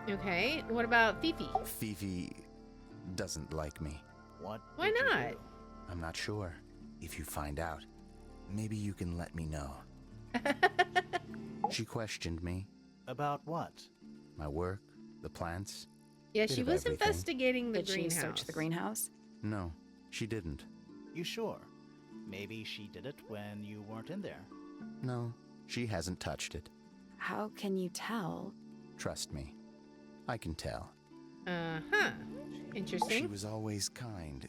Okay. What about Fifi? Fifi doesn't like me. What? Why did you not? do? I'm not sure. If you find out, maybe you can let me know. She questioned me, About what? my work, the plants. Yeah, Bit she of was everything. investigating the Did she greenhouse. search the greenhouse? No, she didn't. You sure? Maybe she did it when you weren't in there. No, she hasn't touched it. How can you tell? Trust me. I can tell. She Interesting. was always kind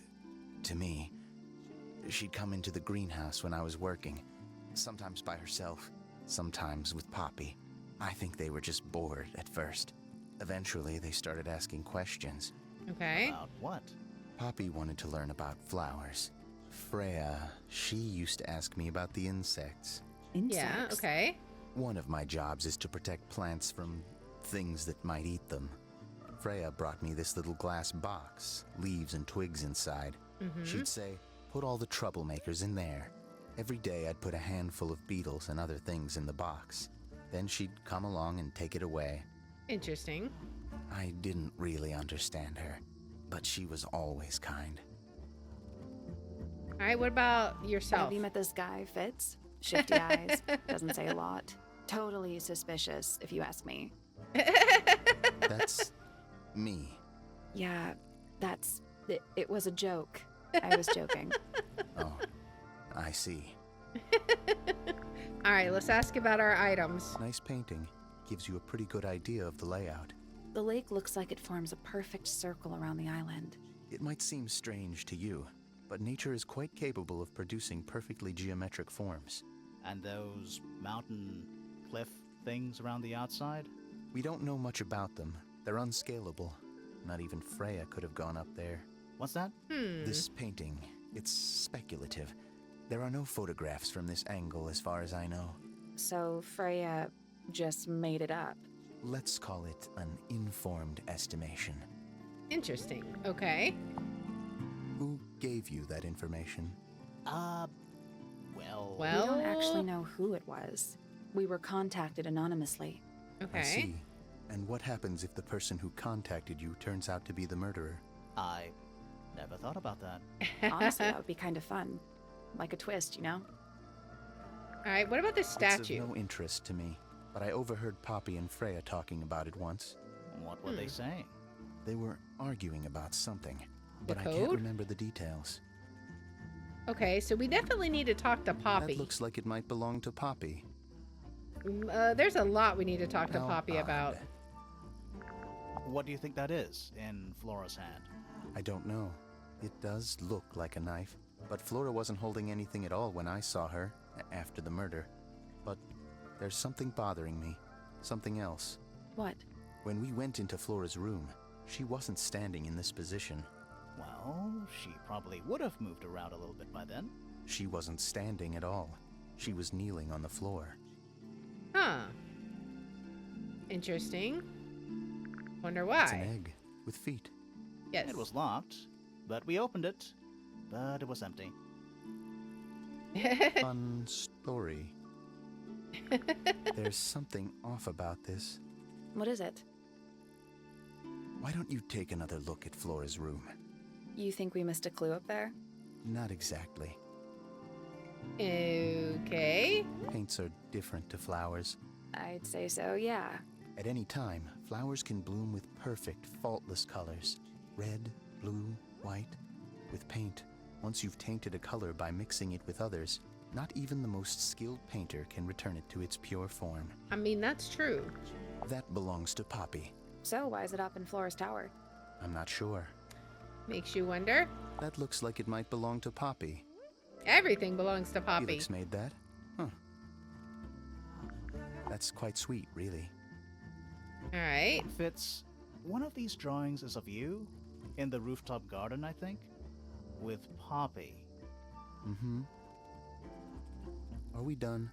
to me. She'd come into the greenhouse when I was working, sometimes by herself, sometimes with Poppy. I think they were just bored at first. Eventually, they started asking questions. Okay. About what? Poppy wanted to learn about flowers. Freya, she used to ask me about the insects. Insects? Yeah, okay. One of my jobs is to protect plants from things that might eat them. Freya brought me this little glass box, leaves and twigs inside. She'd say, put all the troublemakers in there. Every day I'd put a handful of beetles and other things in the box. Then she'd come along and take it away. Interesting. I didn't really understand her, but she was always kind. All right, what about yourself? Have you met this guy, Fitz? Shifty eyes, doesn't say a lot. Totally suspicious, if you ask me. That's me. Yeah, it was a joke. I was joking. Oh, I see. All right, let's ask about our items. Nice painting. Gives you a pretty good idea of the layout. The lake looks like it forms a perfect circle around the island. It might seem strange to you, but nature is quite capable of producing perfectly geometric forms. And those mountain cliff things around the outside? We don't know much about them. They're unscalable. Not even Freya could have gone up there. What's that? This painting, it's speculative. There are no photographs from this angle as far as I know. So Freya just made it up. Let's call it an informed estimation. Interesting. Okay. Who gave you that information? Well... We don't actually know who it was. We were contacted anonymously. Okay. I see. And what happens if the person who contacted you turns out to be the murderer? I never thought about that. Honestly, that would be kind of fun. Like a twist, you know? All right, what about this statue? It's of no interest to me, but I overheard Poppy and Freya talking about it once. What were they saying? They were arguing about something, but I code? can't remember the details. Okay, so we definitely need to talk to Poppy. That looks like it might belong to Poppy. There's a lot we need to talk to How Poppy odd. about. What do you think that is in Flora's hand? I don't know. It does look like a knife, but Flora wasn't holding anything at all when I saw her after the murder. But there's something bothering me. Something else. What? When we went into Flora's room, she wasn't standing in this position. Well, she probably would have moved around a little bit by then. She wasn't standing at all. She was kneeling on the floor. Huh. Interesting. Wonder why. It's an egg with feet. Yes. It was locked, but we opened it, but it was empty. Fun story. There's something off about this. What is it? Why don't you take another look at Flora's room? You think we missed a clue up there? Not exactly. Okay. Paints are different to flowers. I'd say so, yeah. At any time, flowers can bloom with perfect, faultless colors. Red, blue, white. With paint, once you've tainted a color by mixing it with others, not even the most skilled painter can return it to its pure form. I mean, that's true. That belongs to Poppy. So why is it up in Flora's tower? I'm not sure. Makes you wonder. That looks like it might belong to Poppy. Everything belongs to Poppy. Felix made that? Huh. That's quite sweet, really. All right. Fitz, one of these drawings is of you in the rooftop garden, I think, with Poppy. Mm-hmm. Are we done?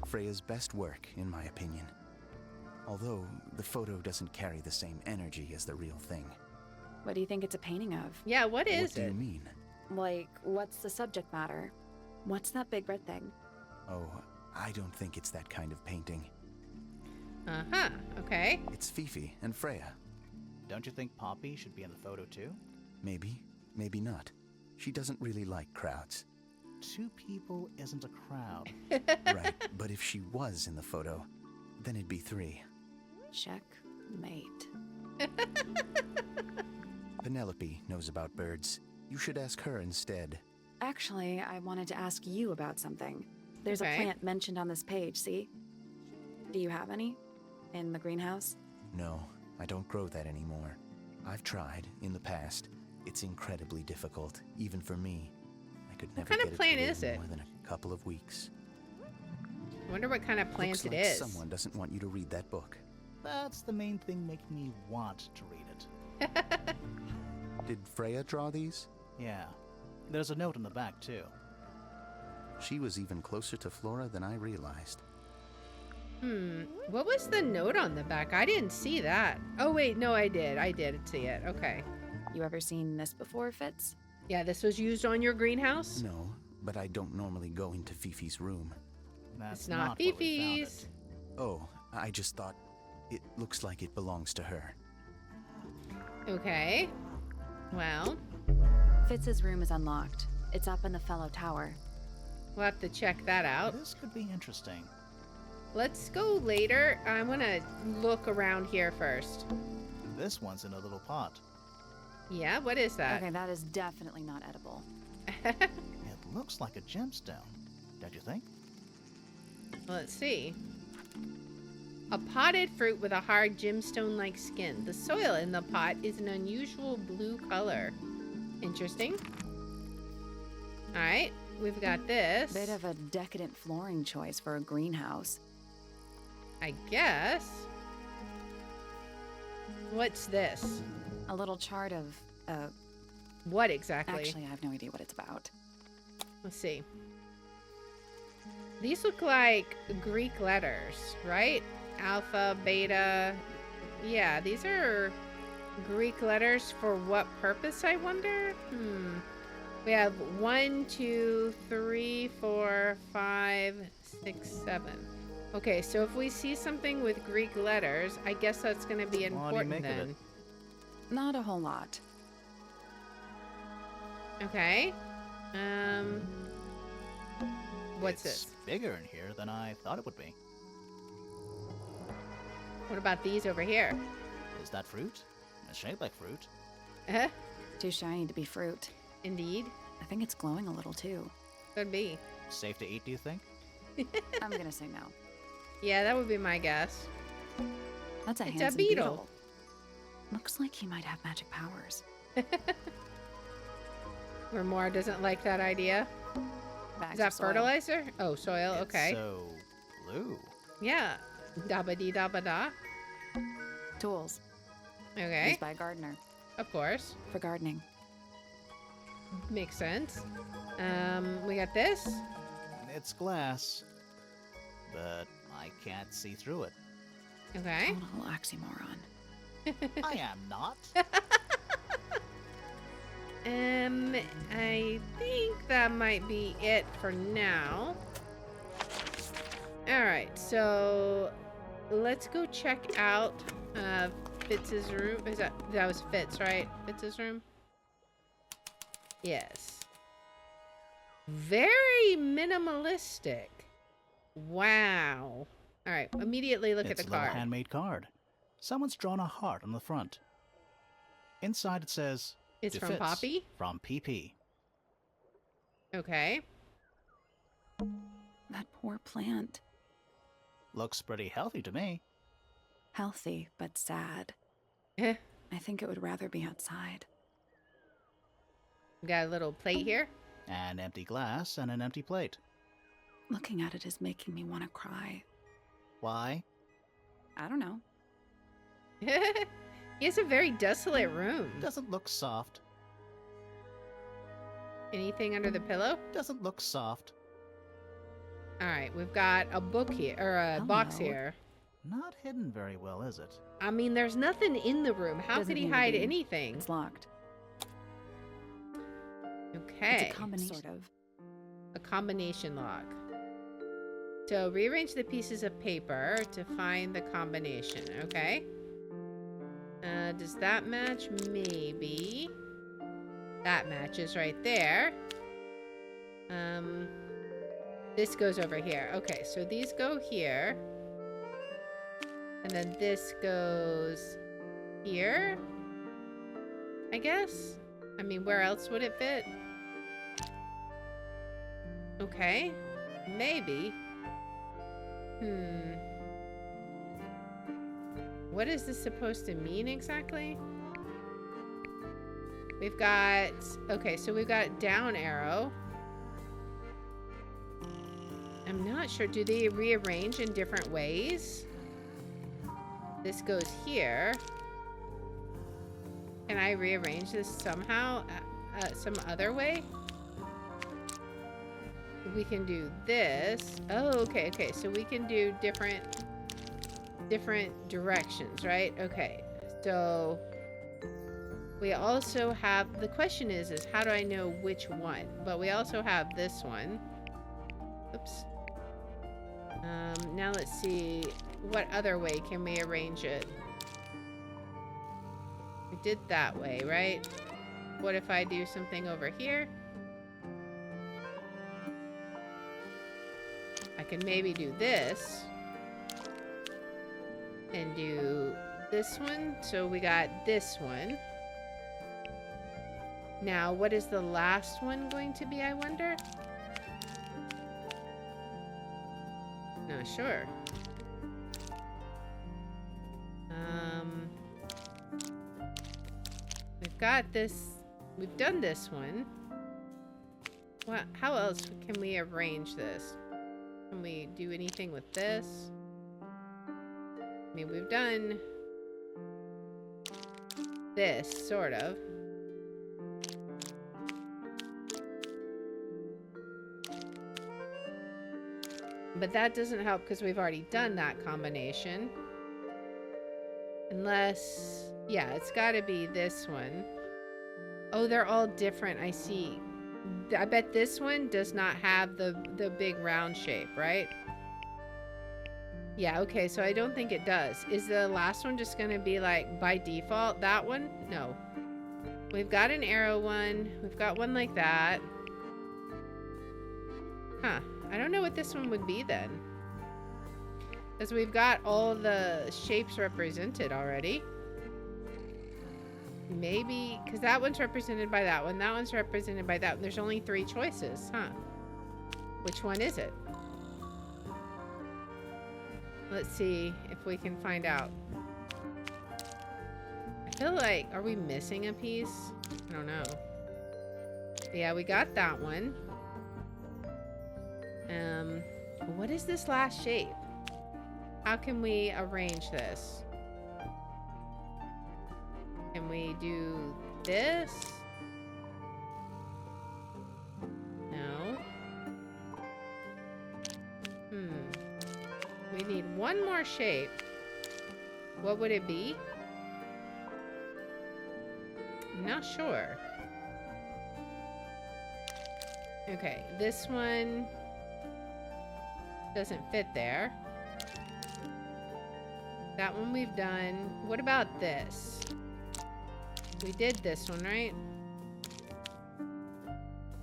Freya's best work, in my opinion. Although, the photo doesn't carry the same energy as the real thing. What do you think it's a painting of? Yeah, what is What do you it? mean? Like, what's the subject matter? What's that big red thing? Oh, I don't think it's that kind of painting. Uh-huh. Okay. It's Fifi and Freya. Don't you think Poppy should be in the photo too? Maybe, maybe not. She doesn't really like crowds. 2 people isn't a crowd. Right, but if she was in the photo, then it'd be 3. Checkmate. Penelope knows about birds. You should ask her instead. Actually, I wanted to ask you about something. There's Okay. a plant mentioned on this page, see? Do you have any? In the greenhouse? No, I don't grow that anymore. I've tried in the past. It's incredibly difficult, even for me. I could never kind of get plant it to is live it? more than a couple of weeks. I wonder what kind of plant Looks it like is. someone doesn't want you to read that book. That's the main thing making me want to read it. Did Freya draw these? Yeah. There's a note on the back too. She was even closer to Flora than I realized. What was the note on the back? I didn't see that. Oh, wait, no, I did. I did see it. Okay. You ever seen this before, Fitz? Yeah, this was used on your greenhouse? No, but I don't normally go into Fifi's room. That's It's not where we found Fifi's. it. Oh, I just thought it looks like it belongs to her. Okay. Well, Fitz's room is unlocked. It's up in the Fellow Tower. we'll have to check that out. This could be interesting. Let's go later. I want to look around here first. This one's in a little pot. Yeah, what is that? Okay, that is definitely not edible. It looks like a gemstone, don't you think? Let's see. A potted fruit with a hard gemstone-like skin. The soil in the pot is an unusual blue color. Interesting. All right, we've got this. Bit of a decadent flooring choice for a greenhouse. I guess. What's this? A little chart of, What exactly? actually, I have no idea what it's about. Let's see. These look like Greek letters, right? Alpha, beta. Yeah, these are Greek letters for what purpose, I wonder? We have 1, 2, 3, 4, 5, 6, 7. Okay, so if we see something with Greek letters, I guess that's going to be What do you important make of then. it? Not a whole lot. Okay. What's It's this? bigger in here than I thought it would be. What about these over here? Is that fruit? It's shaped like fruit. Too shiny to be fruit. Indeed. I think it's glowing a little too. Could be. Safe to eat, do you think? I'm gonna say no. Yeah, that would be my guess. That's a It's a handsome beetle. Looks like he might have magic powers. Remora doesn't like that idea. Bags Is that of soil. fertilizer? Oh, soil. It's Okay. so blue. Yeah. Dabba dee dabba da. Tools. Okay. Used by a gardener Of course. for gardening. Makes sense. We got this. It's glass, but I can't see through it. Okay. Total oxymoron. I am not. I think that might be it for now. All right, so let's go check out Fitz's room. Is that was Fitz, right? Fitz's room. Yes. Very minimalistic. Wow. All right, immediately look It's at the a little card. handmade card. Someone's drawn a heart on the front. Inside it says, It's "To from Fitz, Poppy? From PP. Okay. That poor plant. Looks pretty healthy to me. Healthy, but sad. Eh. I think it would rather be outside. We got a little plate here. An empty glass and an empty plate. Looking at it is making me want to cry. Why? I don't know. He has a very desolate room. Doesn't look soft. Anything under the pillow? Doesn't look soft. All right, we've got a book here, or a box Hello. here. Not hidden very well, is it? I mean, there's nothing in the room. How Doesn't could he need to hide be. anything? It's locked. Okay. It's a combination. Sort of. A combination lock. So rearrange the pieces of paper to find the combination. Okay. Does that match? Maybe. That matches right there. This goes over here. Okay, so these go here. And then this goes here, I guess. I mean, where else would it fit? Okay, maybe. What is this supposed to mean exactly? We've got, okay, so we've got down arrow. I'm not sure, do they rearrange in different ways? This goes here. Can I rearrange this somehow? Some other way? We can do this. Oh, okay, okay. So we can do different different directions, right? Okay, so we also have, the question is how do I know which one? But we also have this one. Oops. Now let's see, what other way can we arrange it? We did that way, right? What if I do something over here? I can maybe do this. And do this one. So we got this one. Now, what is the last one going to be, I wonder? Not sure. We've got this. We've done this one. What? How else can we arrange this? Can we do anything with this? I mean, we've done this, sort of. But that doesn't help because we've already done that combination. Unless... yeah, it's got to be this one. Oh, they're all different. I see. I bet this one does not have the big round shape, right? Yeah, okay, so I don't think it does. Is the last one just going to be like by default that one? No. We've got an arrow one. We've got one like that. Huh. I don't know what this one would be then. Because we've got all the shapes represented already. Maybe, because that one's represented by that one. That one's represented by that one. There's only 3 choices, huh? Which one is it? Let's see if we can find out. I feel like, are we missing a piece? I don't know. Yeah, we got that one. What is this last shape? How can we arrange this? Can we do this? No. We need one more shape. What would it be? I'm not sure. Okay, this one doesn't fit there. That one we've done. What about this? We did this one, right?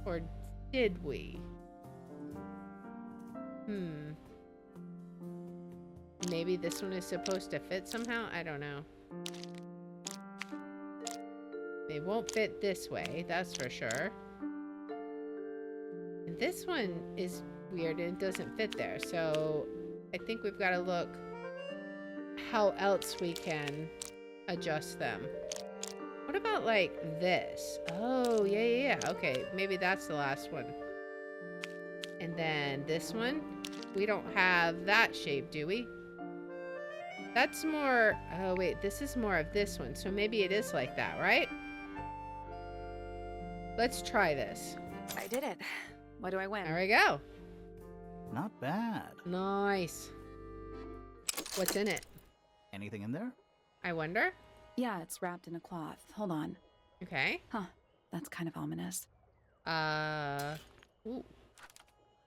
Or did we? Maybe this one is supposed to fit somehow? I don't know. They won't fit this way, that's for sure. And this one is weird and it doesn't fit there, so I think we've got to look how else we can adjust them. What about like this? Oh, yeah. Okay, maybe that's the last one. And then this one, we don't have that shape, do we? That's more, oh wait, this is more of this one, so maybe it is like that, right? Let's try this. I did it. What do I win? There we go. Not bad. Nice. What's in it? Anything in there? I wonder. Yeah, it's wrapped in a cloth. Hold on. Okay. Huh. That's kind of ominous. Ooh.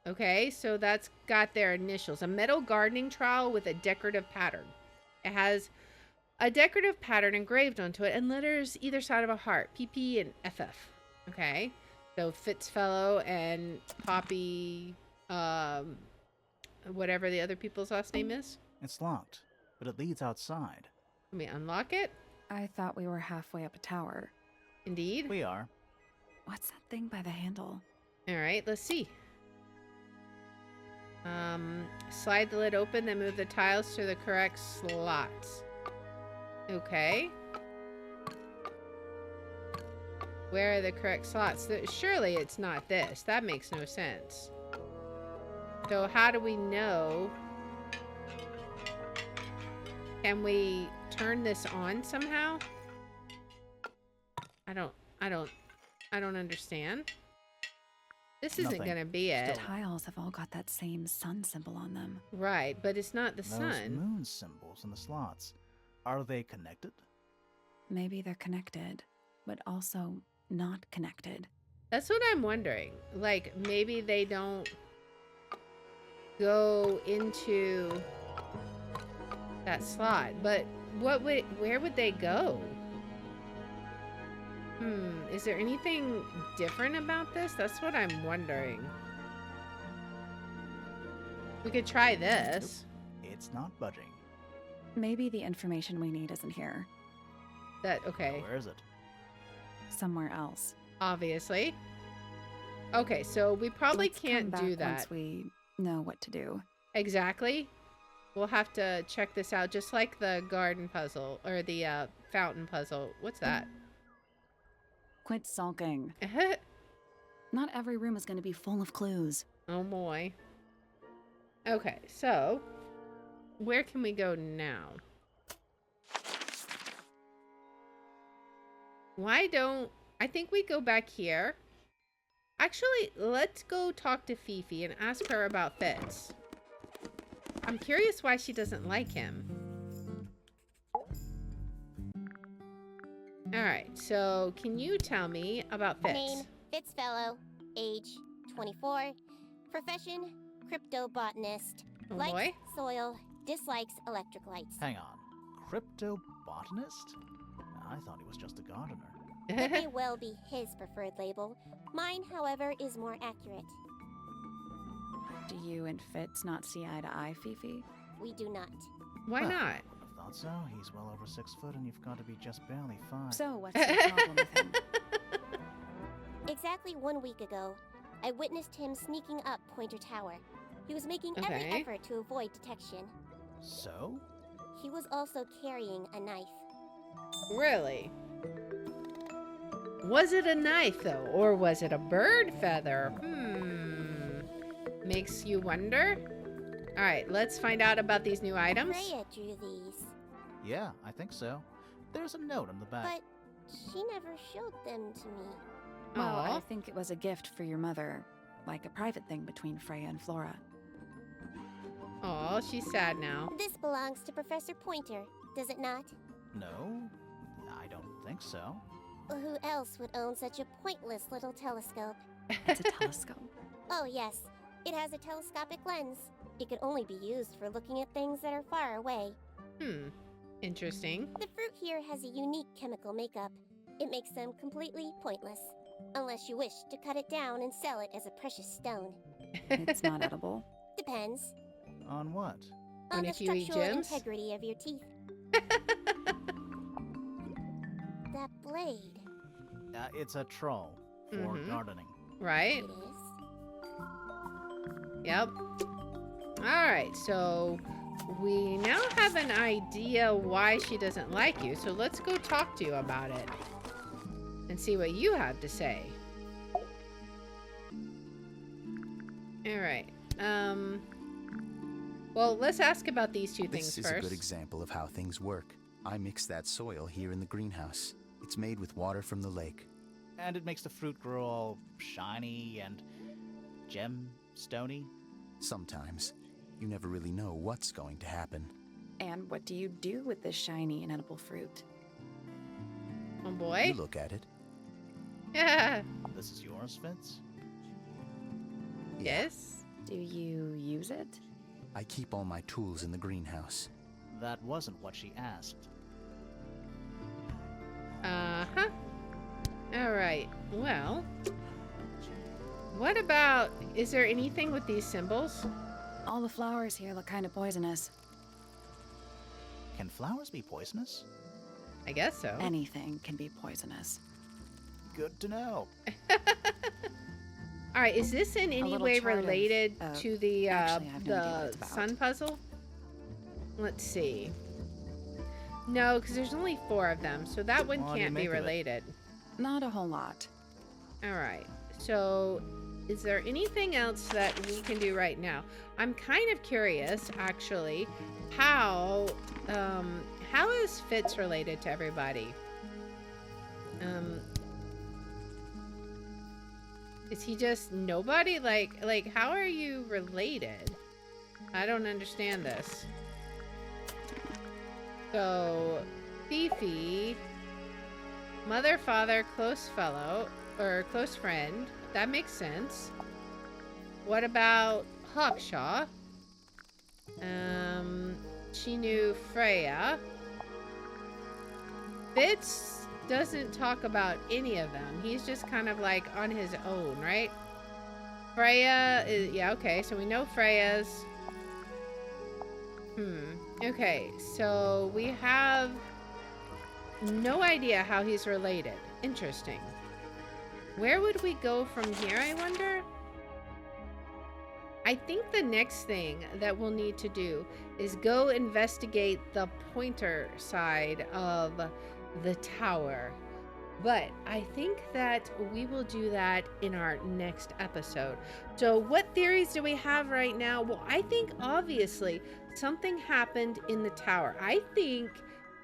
Okay, so that's got their initials. A metal gardening trowel with a decorative pattern. It has a decorative pattern engraved onto it and letters either side of a heart. PP and FF. Okay. So Fitz Fellow and Poppy, whatever the other people's last name is. It's locked, but it leads outside. Let me unlock it. I thought we were halfway up a tower. Indeed. We are. What's that thing by the handle? All right, let's see. Slide the lid open, then move the tiles to the correct slots. Okay. Where are the correct slots? Surely it's not this. That makes no sense. So how do we know? Can we turn this on somehow? I don't understand. This isn't Nothing. gonna be The it. tiles have all got that same sun symbol on them. Right, but it's not the Those sun. moon symbols in the slots. Are they connected? Maybe they're connected, but also not connected. That's what I'm wondering. Like, maybe they don't go into that slot, but where would they go? Is there anything different about this? That's what I'm wondering. We could try this. It's not budging. Maybe the information we need isn't here. Okay, Where is it? Somewhere else. obviously. Okay, so we probably Let's come can't do back that. once we know what to do. Exactly. We'll have to check this out, just like the garden puzzle, or the fountain puzzle. What's that? Quit sulking. Not every room is going to be full of clues. Oh boy. Okay, so where can we go now? I think we go back here. Actually, let's go talk to Fifi and ask her about Fitz. I'm curious why she doesn't like him. Alright, so can you tell me about Fitz? Name, Fitz Fellow. Age, 24. Profession, cryptobotanist. Oh Likes boy. soil, dislikes electric lights. Hang on. Cryptobotanist? I thought he was just a gardener. That may well be his preferred label. Mine, however, is more accurate. Do you and Fitz not see eye to eye, Fifi? We do not. Why Well, not? Wouldn't have thought so. He's well over 6 foot, and you've got to be just barely 5. So what's the problem with him? Exactly 1 week ago, I witnessed him sneaking up Pointer Tower. He was making every Okay. effort to avoid detection. So? He was also carrying a knife. Really? Was it a knife, though? Or was it a bird feather? Makes you wonder. Alright, let's find out about these new items. Freya drew these, Yeah, I think so. There's a note on the back. but she never showed them to me. Well, Aw. I think it was a gift for your mother, like a private thing between Freya and Flora. Oh, she's sad now. This belongs to Professor Pointer, does it not? No, I don't think so. Who else would own such a pointless little telescope? It's a telescope. Oh, yes. It has a telescopic lens. It could only be used for looking at things that are far away. Interesting. The fruit here has a unique chemical makeup. It makes them completely pointless. Unless you wish to cut it down and sell it as a precious stone. It's not edible. Depends. On what? On the if you eat structural gems? integrity of your teeth. That blade. It's a troll for Mhm. gardening. Right? It is. Yep. Alright, so we now have an idea why she doesn't like you, so let's go talk to you about it and see what you have to say. Alright. Well, let's ask about these two things This is first. a good example of how things work. I mix that soil here in the greenhouse. It's made with water from the lake. And it makes the fruit grow all shiny and gem-stony. Sometimes, you never really know what's going to happen. And what do you do with this shiny, inedible fruit? Oh boy. You look at it. Yeah. This is yours, Fitz? Yes. Do you use it? I keep all my tools in the greenhouse. That wasn't what she asked. Uh-huh. Alright. Well. What about... Is there anything with these symbols? All the flowers here look kind of poisonous. Can flowers be poisonous? I guess so. Anything can be poisonous. Good to know. Alright, is this in any little way chart of- related oh, to the actually, I have no idea what it's about. sun puzzle? Let's see. No, because there's only 4 of them, so that one What do you can't be make of it? related. Not a whole lot. Alright, so is there anything else that we can do right now? I'm kind of curious, actually, how is Fitz related to everybody? Is he just nobody? Like, how are you related? I don't understand this. So, Fifi, mother, father, close fellow, or close friend. That makes sense. What about Hawkshaw? She knew Freya. Fitz doesn't talk about any of them. He's just kind of like on his own, right? Freya is, yeah, okay, so we know Freya's. Okay, so we have no idea how he's related. Interesting. Where would we go from here, I wonder? I think the next thing that we'll need to do is go investigate the pointer side of the tower. But I think that we will do that in our next episode. So what theories do we have right now? Well, I think obviously something happened in the tower. I think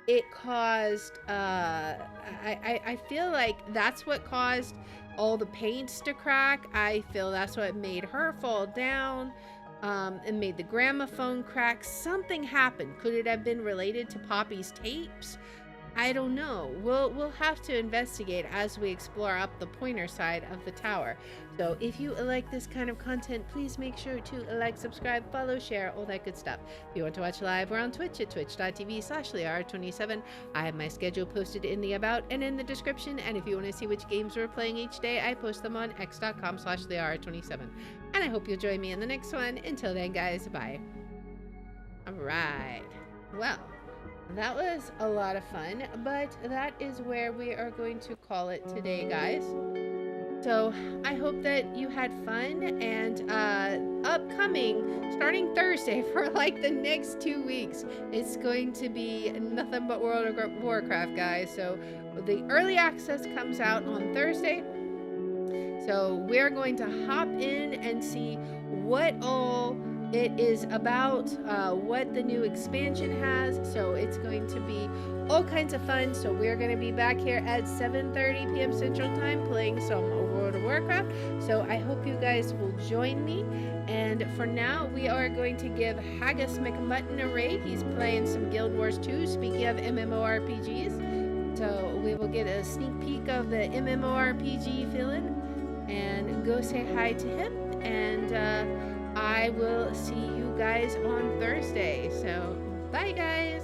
it caused, I feel like that's what caused all the paints to crack. I feel that's what made her fall down, and made the gramophone crack. Something happened. Could it have been related to Poppy's tapes? I don't know. We'll have to investigate as we explore up the pointer side of the tower. So if you like this kind of content, please make sure to like, subscribe, follow, share, all that good stuff. If you want to watch live, we're on Twitch at twitch.tv/Liara27. I have my schedule posted in the about and in the description. And if you want to see which games we're playing each day, I post them on x.com/Liara27. And I hope you'll join me in the next one. Until then, guys, bye. All right. Well, that was a lot of fun, but that is where we are going to call it today, guys. So I hope that you had fun, and upcoming, starting Thursday for like the next 2 weeks, it's going to be nothing but World of Warcraft, guys. So the early access comes out on Thursday. So we're going to hop in and see what all it is about, what the new expansion has. So it's going to be all kinds of fun. So we're going to be back here at 7:30 p.m. Central Time playing some World of Warcraft. So I hope you guys will join me. And for now, we are going to give Haggis McMutton a raid. He's playing some Guild Wars 2, speaking of MMORPGs. So we will get a sneak peek of the MMORPG feeling and go say hi to him. And I will see you guys on Thursday. So, bye guys!